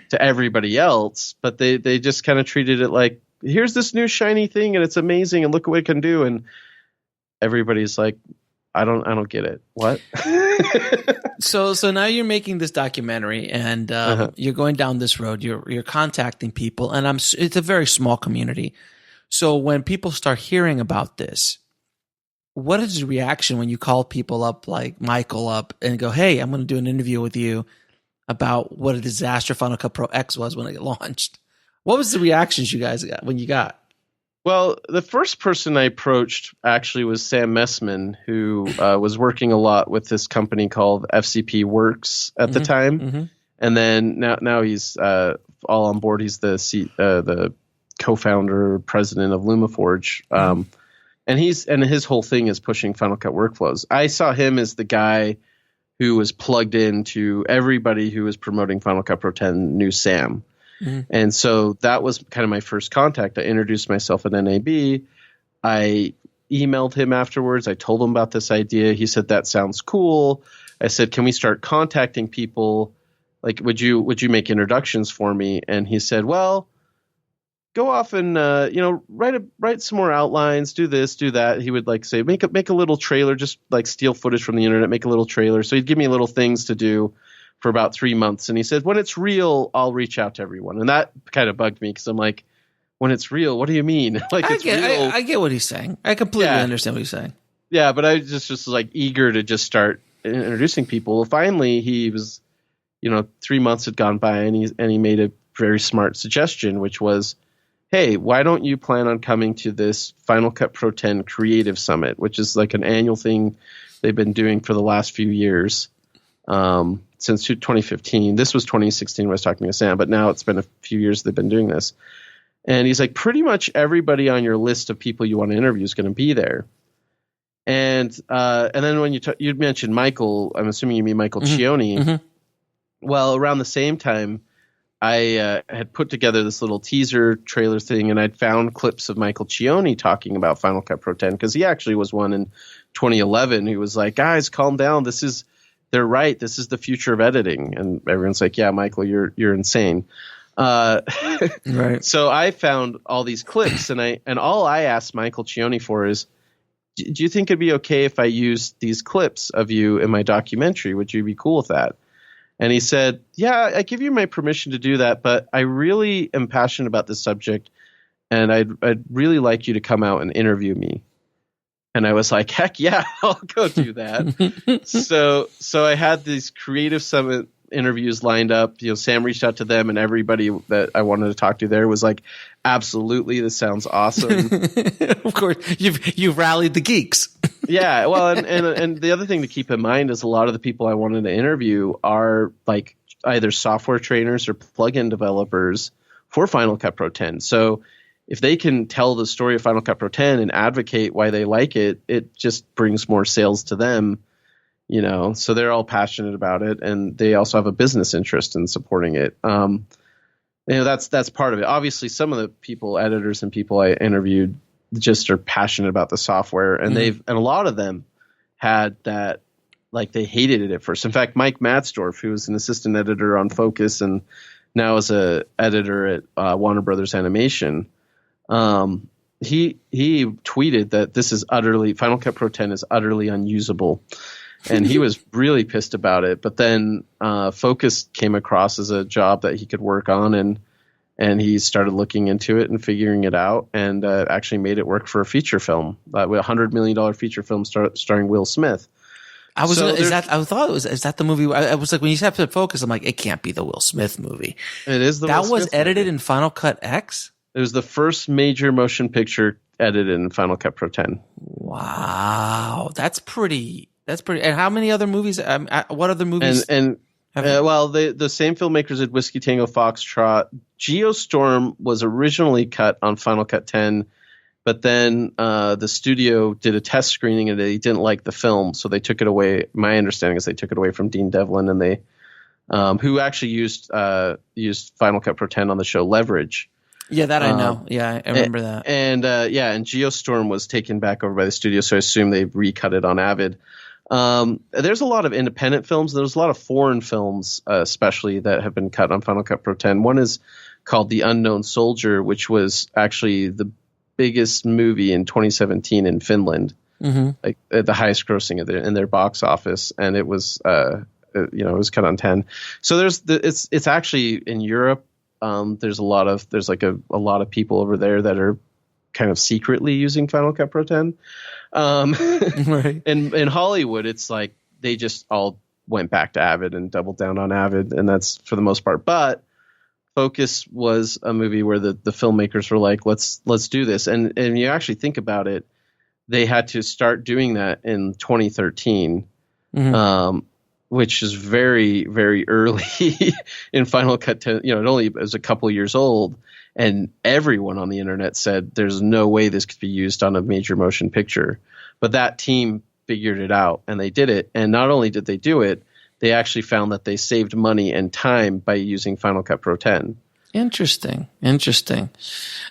[SPEAKER 3] to everybody else. But they just kind of treated it like, here's this new shiny thing and it's amazing and look what it can do. And everybody's like, I don't get it. What?
[SPEAKER 1] So now you're making this documentary, and you're going down this road. You're contacting people, and it's a very small community. So when people start hearing about this, what is the reaction when you call people up, like Michael up, and go, "Hey, I'm going to do an interview with you about what a disaster Final Cut Pro X was when it launched"? What was the reactions you guys got when you got?
[SPEAKER 3] Well, the first person I approached actually was Sam Essman, who was working a lot with this company called FCP Works at the time, and then now he's all on board. He's the co-founder, president of LumaForge, and his whole thing is pushing Final Cut workflows. I saw him as the guy who was plugged into everybody who was promoting Final Cut Pro 10 knew Sam. And so that was kind of my first contact. I introduced myself at NAB. I emailed him afterwards. I told him about this idea. He said, "That sounds cool." I said, "Can we start contacting people? Like, would you make introductions for me?" And he said, "Well, go off and write some more outlines, do this, do that." He would like say, make a little trailer, just like steal footage from the internet, make a little trailer. So he'd give me little things to do for about 3 months. And he said, "When it's real, I'll reach out to everyone." And that kind of bugged me because I'm like, when it's real, what do you mean? Like, it's real.
[SPEAKER 1] I get what he's saying. I completely understand what he's saying.
[SPEAKER 3] Yeah, but I just like eager to just start introducing people. Well, finally, he was, 3 months had gone by, and he made a very smart suggestion, which was, "Hey, why don't you plan on coming to this Final Cut Pro 10 Creative Summit," which is like an annual thing they've been doing for the last few years. Since 2015. This was 2016 when I was talking to Sam, but now it's been a few years they've been doing this. And he's like, pretty much everybody on your list of people you want to interview is going to be there. And then when you mentioned Michael, I'm assuming you mean Michael Cioni. Well, around the same time, I had put together this little teaser trailer thing, and I'd found clips of Michael Cioni talking about Final Cut Pro 10, because he actually was one in 2011 who was like, "Guys, calm down. They're right. This is the future of editing." And everyone's like, "Yeah, Michael, you're insane." Right. So I found all these clips, and all I asked Michael Cioni for is, "Do you think it'd be okay if I used these clips of you in my documentary? Would you be cool with that?" And he said, "Yeah, I give you my permission to do that, but I really am passionate about this subject, and I'd really like you to come out and interview me." And I was like, "Heck yeah, I'll go do that." So I had these Creative Summit interviews lined up. Sam reached out to them, and everybody that I wanted to talk to there was like, "Absolutely, this sounds awesome."
[SPEAKER 1] Of course, you've rallied the geeks.
[SPEAKER 3] Yeah, well, and the other thing to keep in mind is a lot of the people I wanted to interview are like either software trainers or plugin developers for Final Cut Pro 10. So if they can tell the story of Final Cut Pro 10 and advocate why they like it, it just brings more sales to them, so they're all passionate about it, and they also have a business interest in supporting it. That's part of it. Obviously, some of the editors and people I interviewed just are passionate about the software, and and a lot of them had that, like, they hated it at first. In fact, Mike Matzdorf, who was an assistant editor on Focus and now is a editor at Warner Brothers Animation, he tweeted that Final Cut Pro 10 is utterly unusable, and he was really pissed about it. But then Focus came across as a job that he could work on, and he started looking into it and figuring it out, and actually made it work for a feature film, with $100 million feature film starring Will Smith.
[SPEAKER 1] Is that the movie? I was like, when you said Focus, I'm like, it can't be the Will Smith movie.
[SPEAKER 3] It is
[SPEAKER 1] that was edited in Final Cut X.
[SPEAKER 3] It was the first major motion picture edited in Final Cut Pro 10.
[SPEAKER 1] Wow, that's pretty. And how many other movies? What other movies?
[SPEAKER 3] The same filmmakers did Whiskey Tango Foxtrot. Geostorm was originally cut on Final Cut 10, but then the studio did a test screening and they didn't like the film, so they took it away. My understanding is they took it away from Dean Devlin, and they who actually used Final Cut Pro 10 on the show Leverage.
[SPEAKER 1] Yeah, that I know. Yeah, I remember that. And
[SPEAKER 3] Geostorm was taken back over by the studio, so I assume they recut it on Avid. There's a lot of independent films. There's a lot of foreign films, especially, that have been cut on Final Cut Pro 10. One is called The Unknown Soldier, which was actually the biggest movie in 2017 in Finland. like the highest grossing in their box office, and it was it was cut on 10. So it's actually in Europe. There's a lot of people over there that are kind of secretly using Final Cut Pro 10.
[SPEAKER 1] Right.
[SPEAKER 3] And in Hollywood, it's like they just all went back to Avid and doubled down on Avid, and that's for the most part. But Focus was a movie where the filmmakers were like, let's do this. And you actually think about it, they had to start doing that in 2013, which is very, very early in Final Cut 10. It only was a couple years old, and everyone on the internet said there's no way this could be used on a major motion picture. But that team figured it out, and they did it. And not only did they do it, they actually found that they saved money and time by using Final Cut Pro 10.
[SPEAKER 1] Interesting.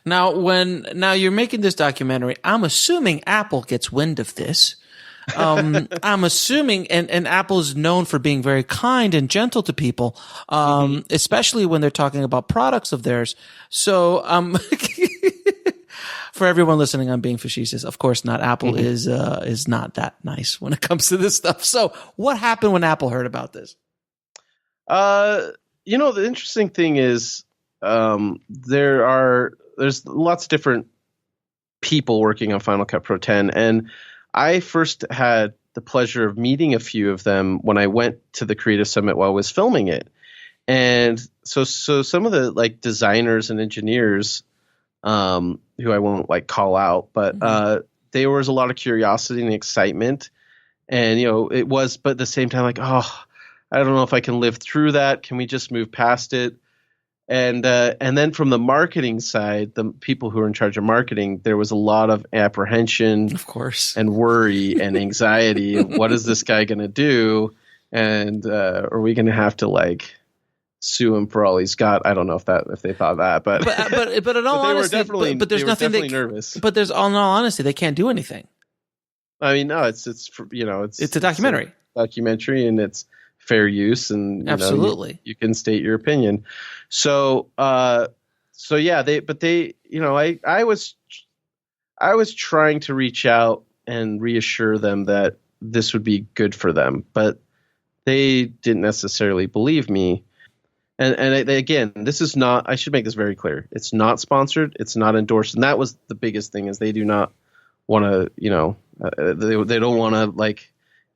[SPEAKER 1] Now, you're making this documentary, I'm assuming Apple gets wind of this. I'm assuming, and Apple is known for being very kind and gentle to people, especially when they're talking about products of theirs. So, for everyone listening, I'm being facetious. Of course not. Apple is not that nice when it comes to this stuff. So what happened when Apple heard about this?
[SPEAKER 3] The interesting thing is, there's lots of different people working on Final Cut Pro 10, and I first had the pleasure of meeting a few of them when I went to the Creative Summit while I was filming it. And so some of the like designers and engineers, who I won't like call out, but there was a lot of curiosity and excitement. And, it was, but at the same time, like, oh, I don't know if I can live through that. Can we just move past it? And then from the marketing side, the people who are in charge of marketing, there was a lot of apprehension,
[SPEAKER 1] of course,
[SPEAKER 3] and worry and anxiety. What is this guy going to do? And are we going to have to like sue him for all he's got? I don't know if they thought that, but
[SPEAKER 1] in all honesty, but there's nothing
[SPEAKER 3] nervous.
[SPEAKER 1] But there's, in all honesty, they can't do anything.
[SPEAKER 3] I mean, no, it's
[SPEAKER 1] a documentary.
[SPEAKER 3] It's a documentary, and it's fair use, and
[SPEAKER 1] absolutely
[SPEAKER 3] you can state your opinion. So yeah, I was trying to reach out and reassure them that this would be good for them, but they didn't necessarily believe me. And again, this is not, I should make this very clear. It's not sponsored. It's not endorsed. And that was the biggest thing, is they do not want to, they don't want to like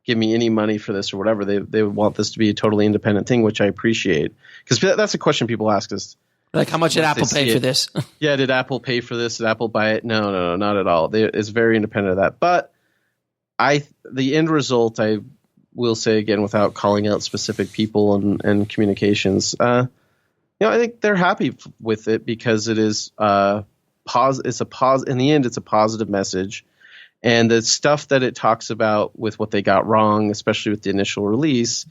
[SPEAKER 3] give me any money for this or whatever. They want this to be a totally independent thing, which I appreciate. Because that's a question people ask us.
[SPEAKER 1] Like, how much did Apple pay for this?
[SPEAKER 3] Yeah, did Apple pay for this? Did Apple buy it? No, not at all. It's very independent of that. But the end result, I will say again, without calling out specific people and communications, I think they're happy with it, because it is in the end, it's a positive message. And the stuff that it talks about with what they got wrong, especially with the initial release,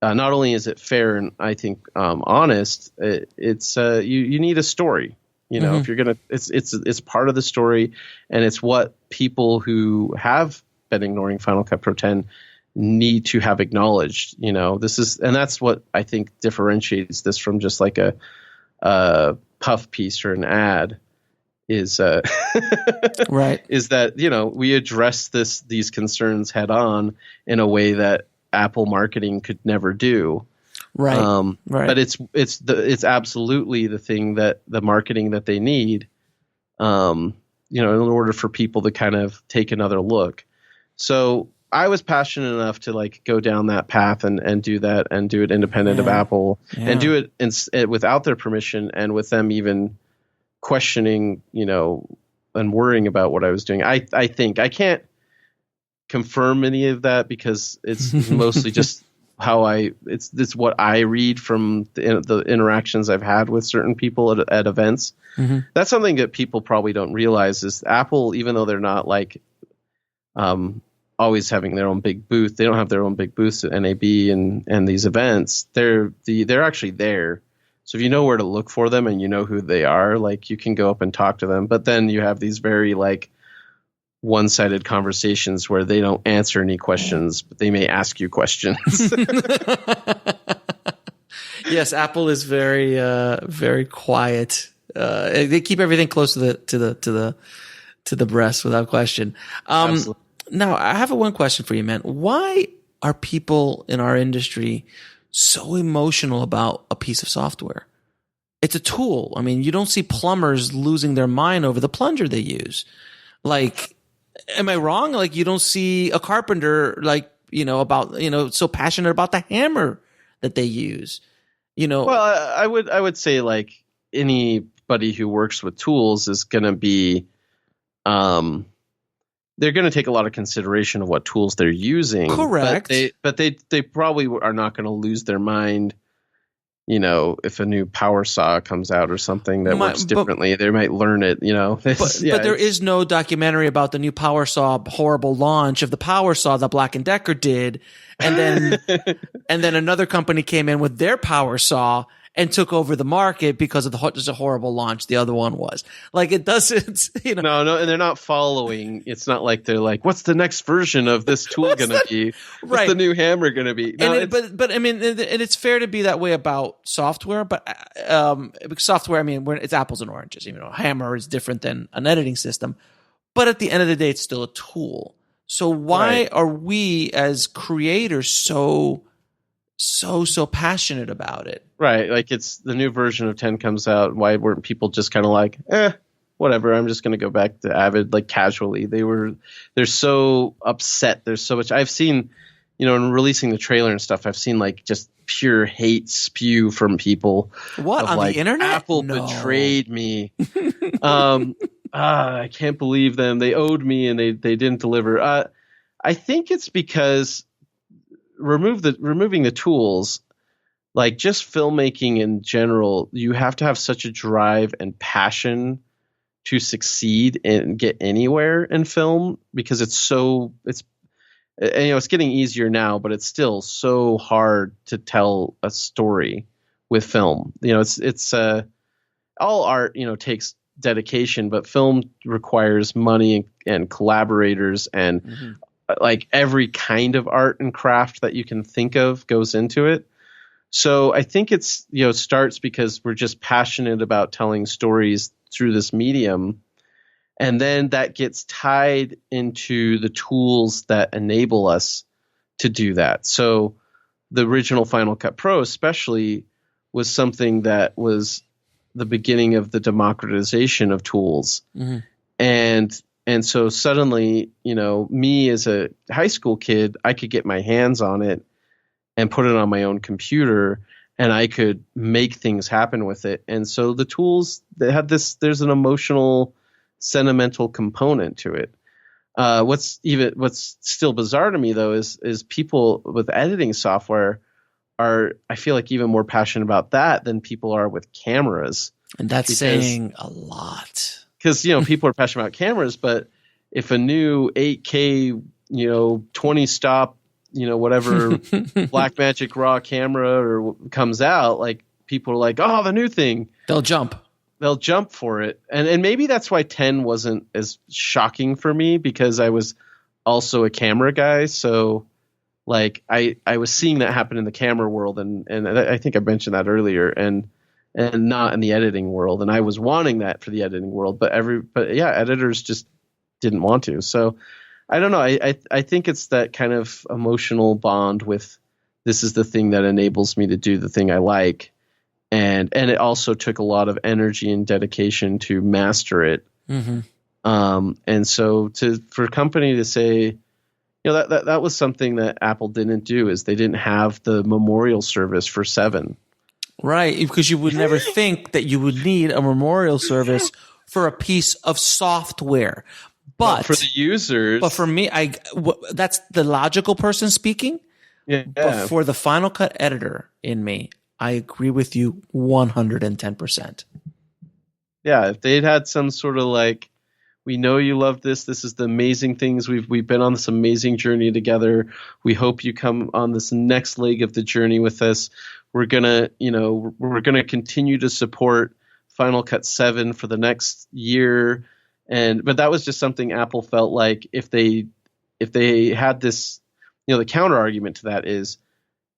[SPEAKER 3] not only is it fair and I think honest, it's you need a story. If you're gonna, it's part of the story, and it's what people who have been ignoring Final Cut Pro 10 need to have acknowledged. That's what I think differentiates this from just like a puff piece or an ad. Is
[SPEAKER 1] right.
[SPEAKER 3] Is that we address these concerns head on in a way that Apple marketing could never do.
[SPEAKER 1] Right.
[SPEAKER 3] Right. But it's absolutely the thing that the marketing that they need, in order for people to kind of take another look. So I was passionate enough to like go down that path and do that, and do it independent of Apple, and do it without their permission, and with them even questioning, and worrying about what I was doing. I think I can't confirm any of that, because it's mostly just how it's what I read from the interactions I've had with certain people at events. Mm-hmm. That's something that people probably don't realize, is Apple, even though they're not like always having their own big booth, they don't have their own big booths at NAB and these events. They're actually there. So if you know where to look for them and you know who they are, like, you can go up and talk to them. But then you have these very like one-sided conversations where they don't answer any questions, but they may ask you questions.
[SPEAKER 1] Yes, Apple is very, very quiet. They keep everything close to the breast, without question. Now, I have one question for you, man. Why are people in our industry so emotional about a piece of software? It's a tool. I mean, you don't see plumbers losing their mind over the plunger they use. Like, am I wrong? Like, you don't see a carpenter, like, so passionate about the hammer that they use,
[SPEAKER 3] Well, I would say, like, anybody who works with tools is going to be, they're going to take a lot of consideration of what tools they're using.
[SPEAKER 1] Correct.
[SPEAKER 3] But they probably are not going to lose their mind. If a new power saw comes out or something that works differently, they might learn it.
[SPEAKER 1] But there is no documentary about the new power saw horrible launch of the power saw that Black & Decker did, and then another company came in with their power saw and took over the market because of just a horrible launch the other one was. Like, it doesn't,
[SPEAKER 3] No, and they're not following. It's not like they're like, what's the next version of this tool going to be? What's the new hammer going to be? No,
[SPEAKER 1] but I mean, and it's fair to be that way about software, but because software, I mean, it's apples and oranges. A hammer is different than an editing system, but at the end of the day, it's still a tool. So why are we as creators so passionate about it?
[SPEAKER 3] Right. Like, it's the new version of 10 comes out. Why weren't people just kind of like, whatever, I'm just going to go back to Avid, like, casually? They're so upset. There's so much. I've seen, in releasing the trailer and stuff, I've seen, like, just pure hate spew from people.
[SPEAKER 1] What, on the internet?
[SPEAKER 3] Apple betrayed me. I can't believe them. They owed me and they didn't deliver. I think it's because removing the tools, like, just filmmaking in general, you have to have such a drive and passion to succeed and get anywhere in film, because it's getting easier now, but it's still so hard to tell a story with film. It's all art, takes dedication, but film requires money and collaborators and like every kind of art and craft that you can think of goes into it. So I think it's, starts because we're just passionate about telling stories through this medium. And then that gets tied into the tools that enable us to do that. So the original Final Cut Pro especially was something that was the beginning of the democratization of tools. Mm-hmm. And so suddenly, me as a high school kid, I could get my hands on it and put it on my own computer, and I could make things happen with it. And so the tools, they have there's an emotional, sentimental component to it. What's still bizarre to me, though, is people with editing software are, I feel like, even more passionate about that than people are with cameras.
[SPEAKER 1] And that's saying a lot.
[SPEAKER 3] Because, people are passionate about cameras, but if a new 8K, 20 stop, whatever Blackmagic RAW camera comes out, like, people are like, oh, the new thing.
[SPEAKER 1] They'll jump
[SPEAKER 3] for it. And maybe that's why 10 wasn't as shocking for me, because I was also a camera guy. So, like, I was seeing that happen in the camera world, and I think I mentioned that earlier, and not in the editing world. And I was wanting that for the editing world, but editors just didn't want to. So I don't know. I think it's that kind of emotional bond with, this is the thing that enables me to do the thing I like. And it also took a lot of energy and dedication to master it. Mm-hmm. And so for a company to say, that was something that Apple didn't do, is they didn't have the memorial service for 7.
[SPEAKER 1] Right, because you would never think that you would need a memorial service for a piece of software. But
[SPEAKER 3] for the users.
[SPEAKER 1] But for me, that's the logical person speaking.
[SPEAKER 3] Yeah.
[SPEAKER 1] But for the Final Cut editor in me, I agree with you 110%.
[SPEAKER 3] Yeah, if they'd had some sort of like, we know you love this. This is the amazing things. We've been on this amazing journey together. We hope you come on this next leg of the journey with us. We're gonna continue to support Final Cut 7 for the next year. But that was just something Apple felt like if they had this, the counter argument to that is,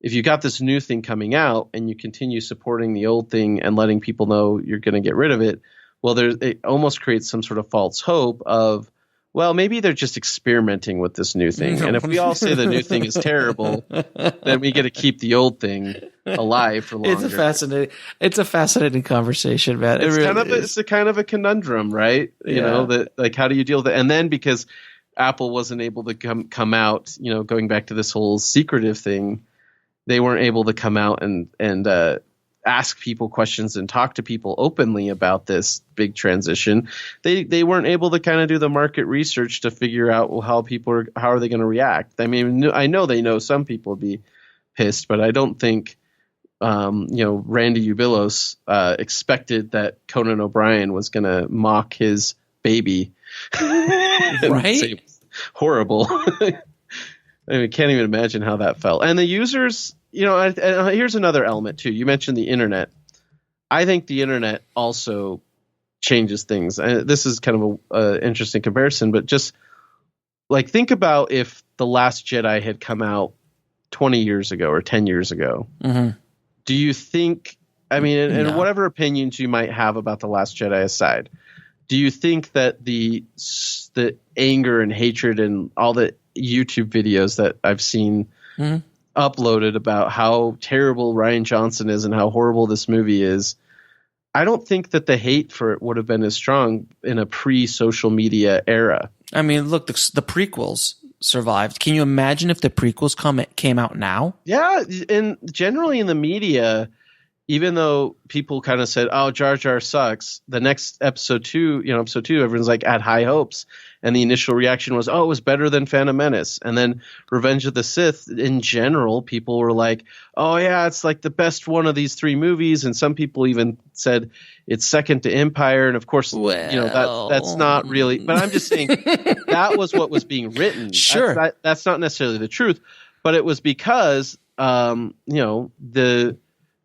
[SPEAKER 3] if you got this new thing coming out and you continue supporting the old thing and letting people know you're going to get rid of it, well, it almost creates some sort of false hope of, well, maybe they're just experimenting with this new thing. And if we all say the new thing is terrible, then we get to keep the old thing alive for longer.
[SPEAKER 1] It's a fascinating conversation, man.
[SPEAKER 3] It's a kind of a conundrum, right? You know, that like, how do you deal with it? And then because Apple wasn't able to come out, you know, going back to this whole secretive thing, they weren't able to come out and ask people questions and talk to people openly about this big transition. They weren't able to kind of do the market research to figure out how are they going to react. I mean, I know they know some people would be pissed, but I don't think you know, Randy Ubilos expected that Conan O'Brien was going to mock his baby.
[SPEAKER 1] Right?
[SPEAKER 3] Horrible. I mean, can't even imagine how that felt. And the users, you know, and here's another element too. You mentioned the internet. I think the internet also changes things. This is kind of a interesting comparison, but just like think about if The Last Jedi had come out 20 years ago or 10 years ago.
[SPEAKER 1] Mm-hmm.
[SPEAKER 3] Do you think, I mean, and whatever opinions you might have about The Last Jedi aside, do you think that the anger and hatred and all the YouTube videos that I've seen uploaded about how terrible Rian Johnson is and how horrible this movie is, I don't think that the hate for it would have been as strong in a pre-social media era.
[SPEAKER 1] I mean, look, the prequels survived. Can you imagine if the prequels came out now?
[SPEAKER 3] Yeah, and generally in the media, even though people kind of said, "Oh, Jar Jar sucks," the next episode 2, everyone's like had high hopes, and the initial reaction was, "Oh, it was better than Phantom Menace." And then Revenge of the Sith, in general, people were like, "Oh yeah, it's like the best one of these 3 movies," and some people even said it's second to Empire. And of course, that's not really. But I'm just saying that was what was being written.
[SPEAKER 1] Sure,
[SPEAKER 3] that's not necessarily the truth, but it was because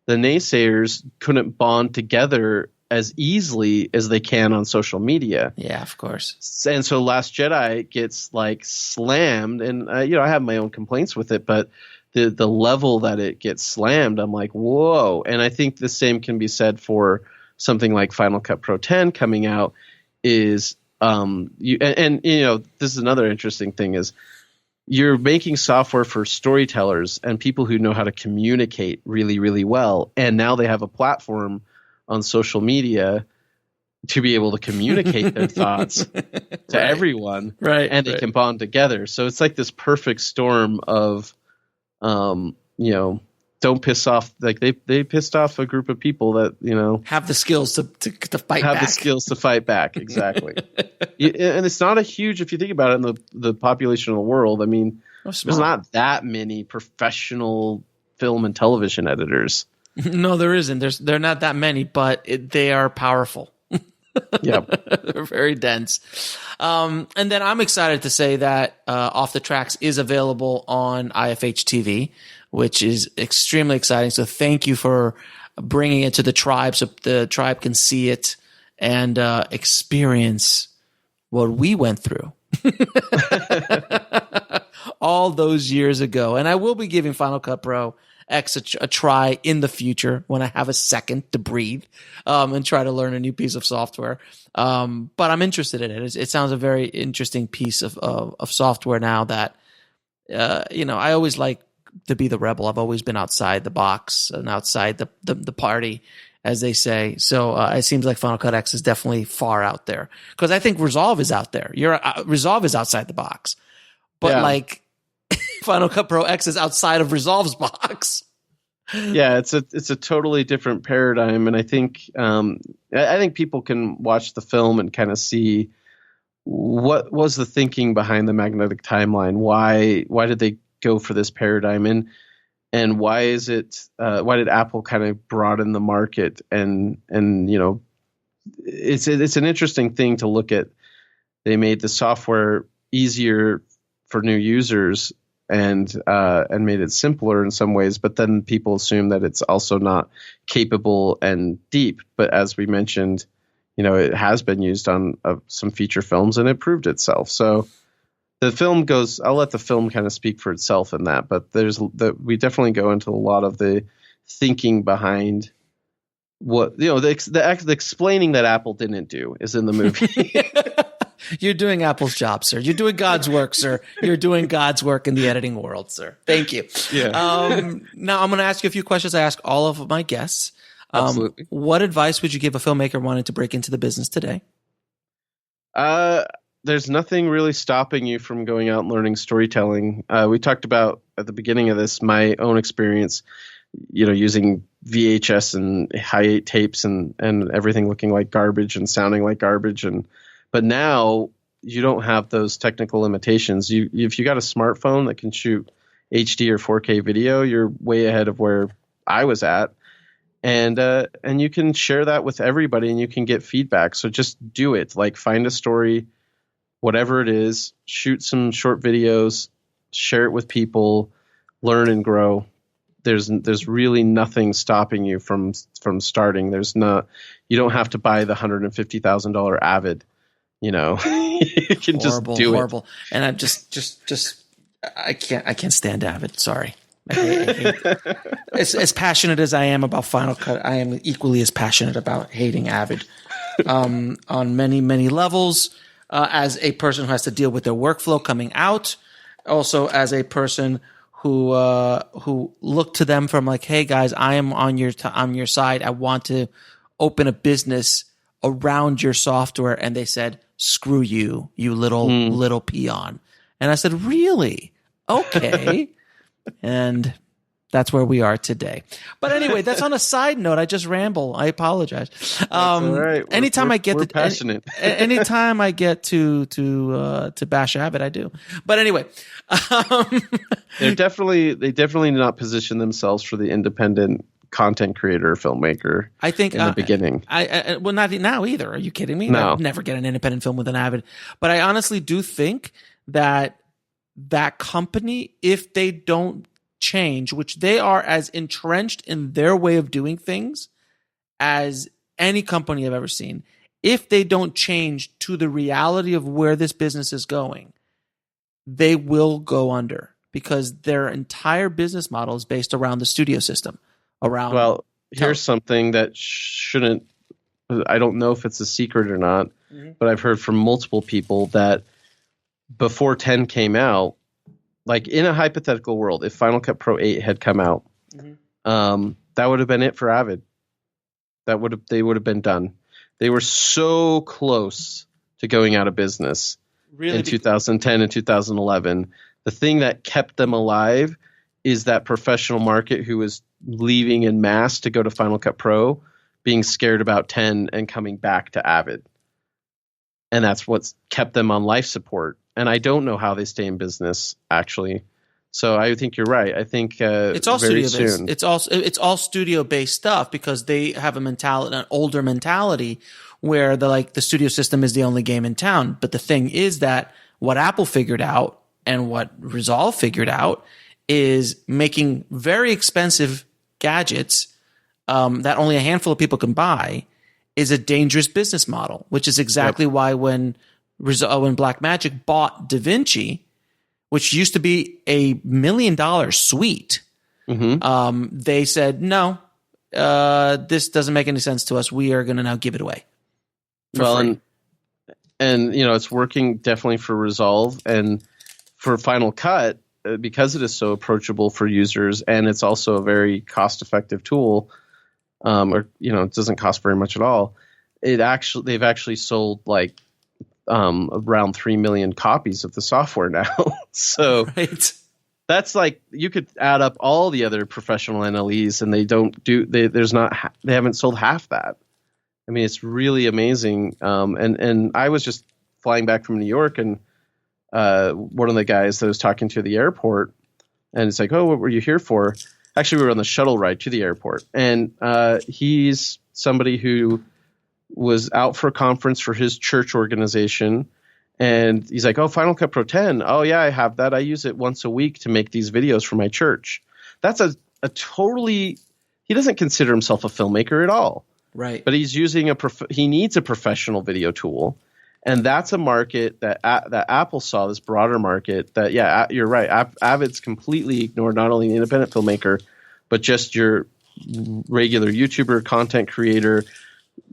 [SPEAKER 3] the naysayers couldn't bond together as easily as they can on social media.
[SPEAKER 1] Yeah, of course.
[SPEAKER 3] And so Last Jedi gets like slammed, and I have my own complaints with it, but the level that it gets slammed, I'm like, whoa. And I think the same can be said for something like Final Cut Pro 10 coming out. Is this is another interesting thing is, you're making software for storytellers and people who know how to communicate really, really well. And now they have a platform on social media to be able to communicate their thoughts to everyone.
[SPEAKER 1] Right.
[SPEAKER 3] And they can bond together. So it's like this perfect storm of, don't piss off. Like they pissed off a group of people that,
[SPEAKER 1] have the skills to fight back.
[SPEAKER 3] Have the skills to fight back. Exactly. And it's not a huge, if you think about it, in the population of the world, I mean, there's not that many professional film and television editors.
[SPEAKER 1] No, there isn't. There are not that many, but they are powerful.
[SPEAKER 3] Yeah.
[SPEAKER 1] They're very dense. And then I'm excited to say that Off the Tracks is available on IFH TV, which is extremely exciting. So thank you for bringing it to the tribe so the tribe can see it and experience what we went through all those years ago. And I will be giving Final Cut Pro X a try in the future when I have a second to breathe and try to learn a new piece of software. But I'm interested in it. It sounds a very interesting piece of software now that, I always like to be the rebel. I've always been outside the box and outside the party, as they say. So it seems like Final Cut X is definitely far out there, because I think Resolve is out there. Resolve is outside the box, but Final Cut Pro X is outside of Resolve's box.
[SPEAKER 3] Yeah, it's a totally different paradigm, and I think people can watch the film and kind of see what was the thinking behind the magnetic timeline. Why did they go for this paradigm, and why is it? Why did Apple kind of broaden the market? And it's an interesting thing to look at. They made the software easier for new users and made it simpler in some ways, but then people assume that it's also not capable and deep. But as we mentioned, it has been used on some feature films, and it proved itself. So the film goes. I'll let the film kind of speak for itself in that. But we definitely go into a lot of the thinking behind what the explaining that Apple didn't do is in the movie.
[SPEAKER 1] You're doing Apple's job, sir. You're doing God's work, sir. You're doing God's work in the editing world, sir. Thank you.
[SPEAKER 3] Yeah.
[SPEAKER 1] Now I'm going to ask you a few questions I ask all of my guests.
[SPEAKER 3] Absolutely.
[SPEAKER 1] What advice would you give a filmmaker wanting to break into the business today?
[SPEAKER 3] There's nothing really stopping you from going out and learning storytelling. We talked about at the beginning of this my own experience, using VHS and hi-8 tapes and everything looking like garbage and sounding like garbage. But now you don't have those technical limitations. If you got a smartphone that can shoot HD or 4K video, you're way ahead of where I was at. And you can share that with everybody and you can get feedback. So just do it. Like, find a story, whatever it is, shoot some short videos, share it with people, learn and grow. There's really nothing stopping you from starting. You don't have to buy the $150,000 Avid. You can just do
[SPEAKER 1] horrible. And I'm just I can't stand Avid. Sorry. I hate as passionate as I am about Final Cut, I am equally as passionate about hating Avid on many, many levels. As a person who has to deal with their workflow coming out, also as a person who look to them from like, hey guys, I am on your side. I want to open a business around your software, and they said, "Screw you, you little peon." And I said, "Really? Okay." And that's where we are today. But anyway, that's on a side note. I just ramble. I apologize.
[SPEAKER 3] All right.
[SPEAKER 1] Anytime I get
[SPEAKER 3] we're passionate.
[SPEAKER 1] anytime I get to bash Avid, I do. But anyway,
[SPEAKER 3] they definitely not position themselves for the independent content creator or filmmaker.
[SPEAKER 1] I think
[SPEAKER 3] in the beginning.
[SPEAKER 1] Well, not now either. Are you kidding me?
[SPEAKER 3] No.
[SPEAKER 1] I'd never get an independent film with an Avid. But I honestly do think that company, if they don't change, which they are as entrenched in their way of doing things as any company I've ever seen, if they don't change to the reality of where this business is going, they will go under, because their entire business model is based around the studio system.
[SPEAKER 3] Here's something that I don't know if it's a secret or not, but I've heard from multiple people that before 10 came out, like in a hypothetical world, if Final Cut Pro 8 had come out, that would have been it for Avid. They would have been done. They were so close to going out of business in 2010 and 2011. The thing that kept them alive is that professional market who was leaving in mass to go to Final Cut Pro, being scared about 10 and coming back to Avid. And that's what's kept them on life support. And I don't know how they stay in business, actually. So I think you're right. I think
[SPEAKER 1] it's all
[SPEAKER 3] very
[SPEAKER 1] studio
[SPEAKER 3] soon.
[SPEAKER 1] based. It's all studio based stuff, because they have an older mentality where the studio system is the only game in town. But the thing is that what Apple figured out and what Resolve figured out is making very expensive gadgets that only a handful of people can buy is a dangerous business model, which is exactly why when Blackmagic bought DaVinci, which used to be $1 million suite, they said, no, this doesn't make any sense to us. We are going to now give it away. And
[SPEAKER 3] it's working definitely for Resolve and for Final Cut, because it is so approachable for users, and it's also a very cost-effective tool. It doesn't cost very much at all. They've actually sold around 3 million copies of the software now. So that's you could add up all the other professional NLEs, and they haven't sold half that. I mean, it's really amazing. And I was just flying back from New York, and one of the guys that I was talking to at the airport, and it's like, oh, what were you here for? Actually, we were on the shuttle ride to the airport, and he's somebody who was out for a conference for his church organization, and he's like, oh, Final Cut Pro 10. Oh, yeah, I have that. I use it once a week to make these videos for my church. That's a totally – he doesn't consider himself a filmmaker at all.
[SPEAKER 1] Right.
[SPEAKER 3] But he's using he needs a professional video tool, and that's a market that Apple saw, this broader market that, yeah, you're right. Avid's completely ignored not only the independent filmmaker, but just your regular YouTuber, content creator,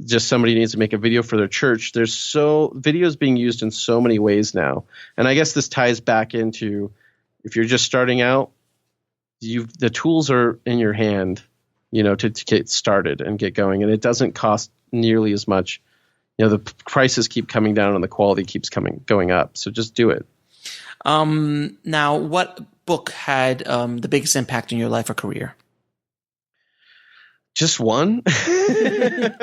[SPEAKER 3] just somebody needs to make a video for their church. There's videos being used in so many ways now. And I guess this ties back into, if you're just starting out, the tools are in your hand, to get started and get going. And it doesn't cost nearly as much. The prices keep coming down and the quality keeps going up. So just do it.
[SPEAKER 1] Now, what book had the biggest impact in your life or career?
[SPEAKER 3] Just one?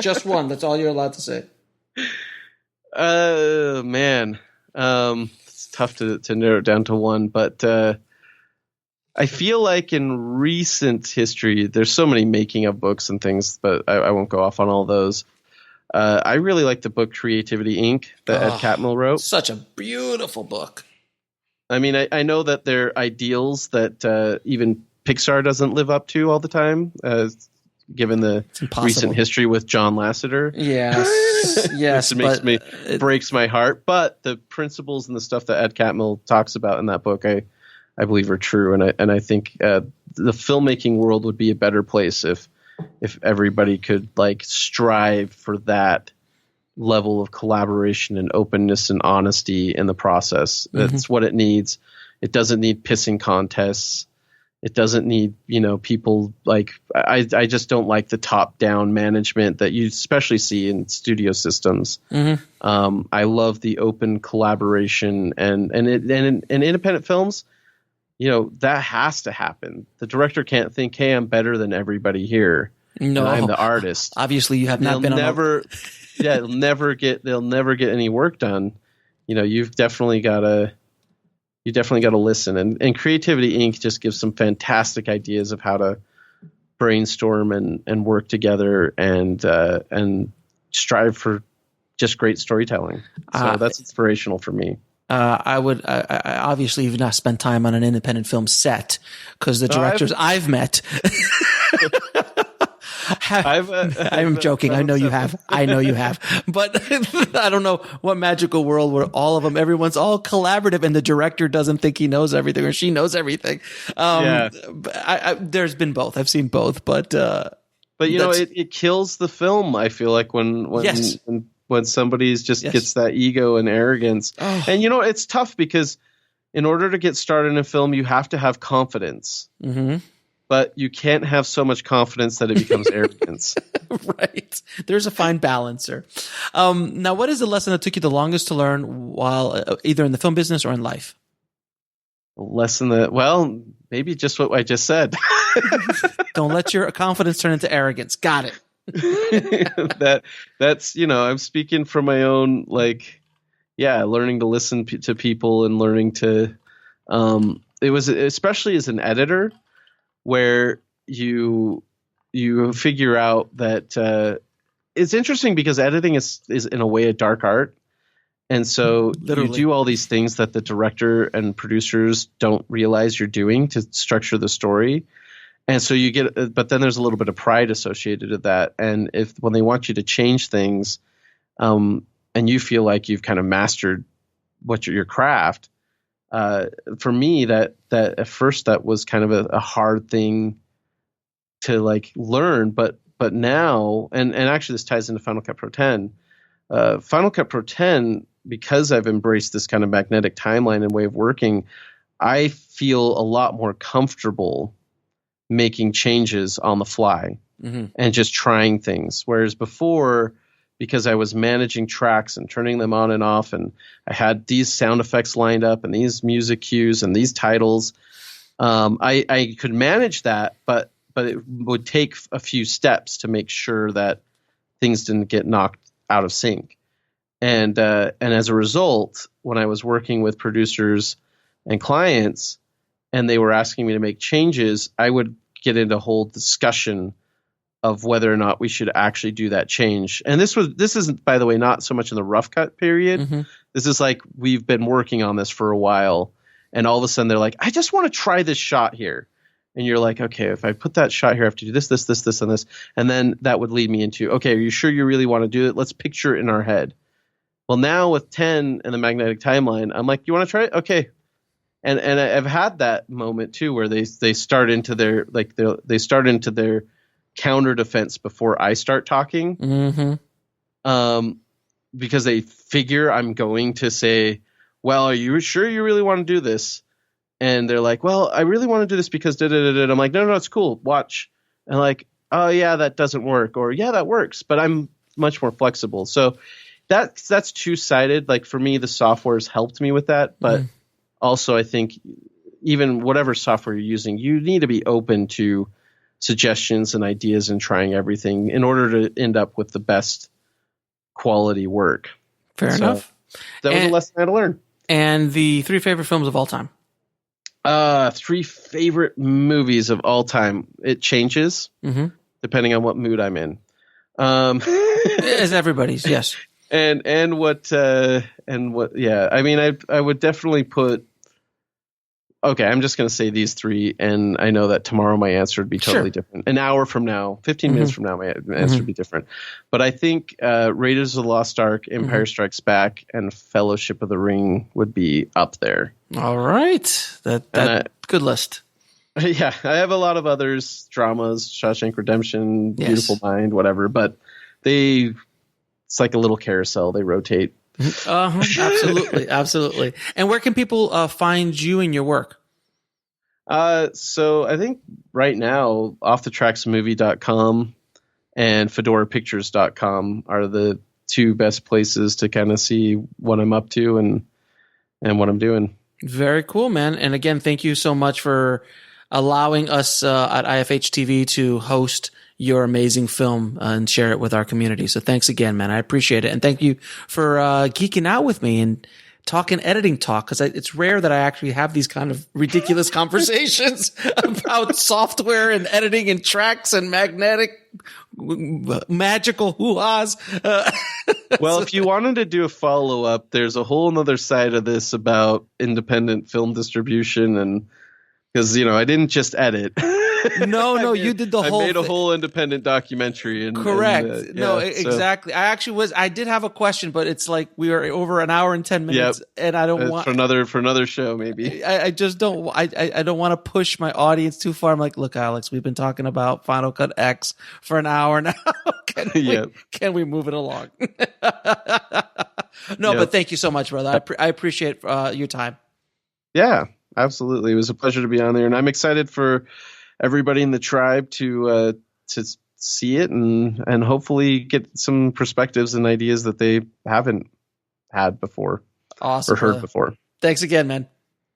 [SPEAKER 1] Just one. That's all you're allowed to say.
[SPEAKER 3] Man. It's tough to narrow it down to one, but I feel like in recent history, there's so many making of books and things, but I won't go off on all those. I really like the book Creativity Inc. that Ed Catmull wrote.
[SPEAKER 1] Such a beautiful book.
[SPEAKER 3] I mean, I know that they're ideals that even Pixar doesn't live up to all the time, given the recent history with John Lasseter.
[SPEAKER 1] Yes,
[SPEAKER 3] it breaks my heart. But the principles and the stuff that Ed Catmull talks about in that book, I believe are true, and I think the filmmaking world would be a better place if everybody could strive for that level of collaboration and openness and honesty in the process. That's what it needs. It doesn't need pissing contests. It doesn't need, people I just don't like the top-down management that you especially see in studio systems. I love the open collaboration and in independent films, that has to happen. The director can't think, hey, I'm better than everybody here.
[SPEAKER 1] No,
[SPEAKER 3] and I'm the artist.
[SPEAKER 1] Obviously, you have not been
[SPEAKER 3] they'll never get any work done. You've definitely got to listen. And Creativity Inc. just gives some fantastic ideas of how to brainstorm and work together and strive for just great storytelling. So that's inspirational for me.
[SPEAKER 1] I obviously have not spent time on an independent film set because the directors I've met. I'm joking. I know you have. But I don't know what magical world where everyone's all collaborative and the director doesn't think he knows everything or she knows everything. There's been both. I've seen both, but
[SPEAKER 3] it kills the film. I feel like when somebody gets that ego and arrogance, and it's tough because in order to get started in a film, you have to have confidence. But you can't have so much confidence that it becomes arrogance.
[SPEAKER 1] Right. There's a fine balancer. Now, what is the lesson that took you the longest to learn while either in the film business or in life?
[SPEAKER 3] A lesson maybe just what I just said.
[SPEAKER 1] Don't let your confidence turn into arrogance. Got
[SPEAKER 3] it. That's I'm speaking from my own learning to listen to people and learning to. It was especially as an editor, where you figure out that it's interesting because editing is in a way a dark art. And so you do all these things that the director and producers don't realize you're doing to structure the story. And so but then there's a little bit of pride associated with that. And when they want you to change things, and you feel like you've kind of mastered your craft, for me, that at first that was kind of a hard thing to learn, but now, and actually this ties into Final Cut Pro 10. Final Cut Pro 10, because I've embraced this kind of magnetic timeline and way of working, I feel a lot more comfortable making changes on the fly and just trying things. Whereas before, because I was managing tracks and turning them on and off, and I had these sound effects lined up and these music cues and these titles, I could manage that, but it would take a few steps to make sure that things didn't get knocked out of sync. And as a result, when I was working with producers and clients and they were asking me to make changes, I would get into a whole discussion of whether or not we should actually do that change. And this isn't, by the way, not so much in the rough cut period. This is we've been working on this for a while, and all of a sudden they're like, I just want to try this shot here. And you're like, okay, if I put that shot here, I have to do this, and this. And then that would lead me into, okay, are you sure you really want to do it? Let's picture it in our head. Well, now with 10 and the magnetic timeline, I'm like, you want to try it? Okay. And I've had that moment too, where they start into their counter defense before I start talking. because they figure I'm going to say, well, are you sure you really want to do this? And they're like, well, I really want to do this because da-da-da-da. I'm like, no, it's cool. Watch. And like, oh, yeah, that doesn't work. Or, yeah, that works. But I'm much more flexible. So that's two-sided. Like, for me, the software's helped me with that. But also, I think even whatever software you're using, you need to be open to suggestions and ideas and trying everything in order to end up with the best quality work.
[SPEAKER 1] Fair enough.
[SPEAKER 3] That was a lesson I had to learn.
[SPEAKER 1] And the 3 favorite films of all time?
[SPEAKER 3] 3 favorite movies of all time. It changes depending on what mood I'm in.
[SPEAKER 1] As everybody's, yes.
[SPEAKER 3] And what yeah. I mean, I would definitely put. Okay, I'm just going to say these 3, and I know that tomorrow my answer would be totally different. An hour from now, 15 minutes from now, my answer would be different. But I think Raiders of the Lost Ark, Empire Strikes Back, and Fellowship of the Ring would be up there.
[SPEAKER 1] All right. That good list.
[SPEAKER 3] Yeah, I have a lot of others, dramas, Shawshank Redemption, Beautiful Mind, whatever. But it's like a little carousel. They rotate.
[SPEAKER 1] Absolutely. And where can people find you and your work?
[SPEAKER 3] So I think right now, offthetracksmovie.com and fedorapictures.com are the 2 best places to kind of see what I'm up to and what I'm doing.
[SPEAKER 1] Very cool, man. And again, thank you so much for allowing us at IFH TV to host your amazing film and share it with our community. So thanks again, man. I appreciate it. And thank you for geeking out with me and talking editing talk, because it's rare that I actually have these kind of ridiculous conversations about software and editing and tracks and magical hoo-has.
[SPEAKER 3] Well, if you wanted to do a follow-up, there's a whole nother side of this about independent film distribution, and because, I didn't just edit.
[SPEAKER 1] No, you did the whole.
[SPEAKER 3] I made a whole independent documentary.
[SPEAKER 1] Correct. Exactly. I did have a question, but it's like we are over an hour and 10 minutes, and I don't want
[SPEAKER 3] for another show maybe.
[SPEAKER 1] I just don't. I don't want to push my audience too far. I'm like, look, Alex, we've been talking about Final Cut X for an hour now. Can we move it along? No, but thank you so much, brother. I appreciate your time.
[SPEAKER 3] Yeah, absolutely. It was a pleasure to be on there, and I'm excited for everybody in the tribe to see it and hopefully get some perspectives and ideas that they haven't had before.
[SPEAKER 1] Awesome,
[SPEAKER 3] or heard before.
[SPEAKER 1] Thanks again, man.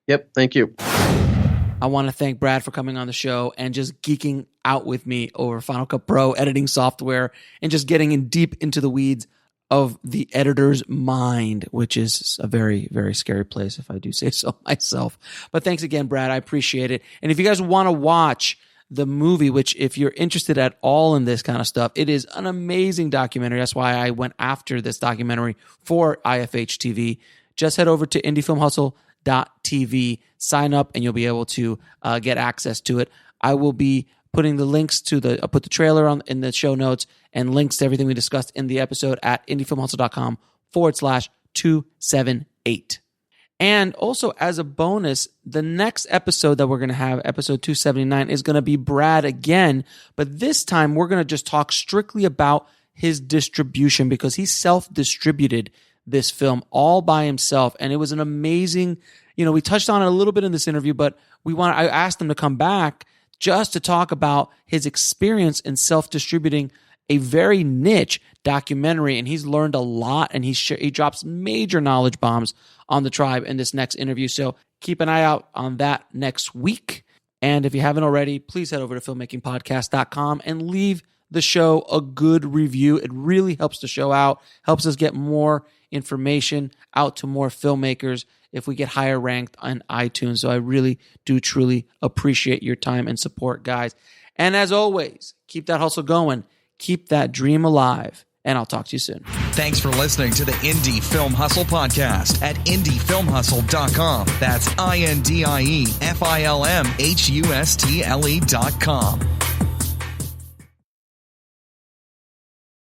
[SPEAKER 3] Yep. Thank you.
[SPEAKER 1] I want to thank Brad for coming on the show and just geeking out with me over Final Cut Pro editing software and just getting in deep into the weeds of the editor's mind, which is a very, very scary place, if I do say so myself. But thanks again, Brad. I appreciate it. And if you guys want to watch the movie, which if you're interested at all in this kind of stuff, it is an amazing documentary. That's why I went after this documentary for IFH TV. Just head over to indiefilmhustle.tv, sign up, and you'll be able to get access to it. I will be putting the links to I'll put the trailer in the show notes and links to everything we discussed in the episode at indiefilmhustle.com/278. And also, as a bonus, the next episode that we're going to have, episode 279, is going to be Brad again. But this time, we're going to just talk strictly about his distribution, because he self-distributed this film all by himself. And it was an amazing, we touched on it a little bit in this interview, but I asked him to come back just to talk about his experience in self-distributing a very niche documentary, and he's learned a lot, and he drops major knowledge bombs on the tribe in this next interview. So keep an eye out on that next week. And if you haven't already, please head over to filmmakingpodcast.com and leave the show a good review. It really helps the show out, helps us get more information out to more filmmakers if we get higher ranked on iTunes. So I really do truly appreciate your time and support, guys. And as always, keep that hustle going. Keep that dream alive. And I'll talk to you soon.
[SPEAKER 2] Thanks for listening to the Indie Film Hustle podcast at indiefilmhustle.com. That's INDIEFILMHUSTLE.com.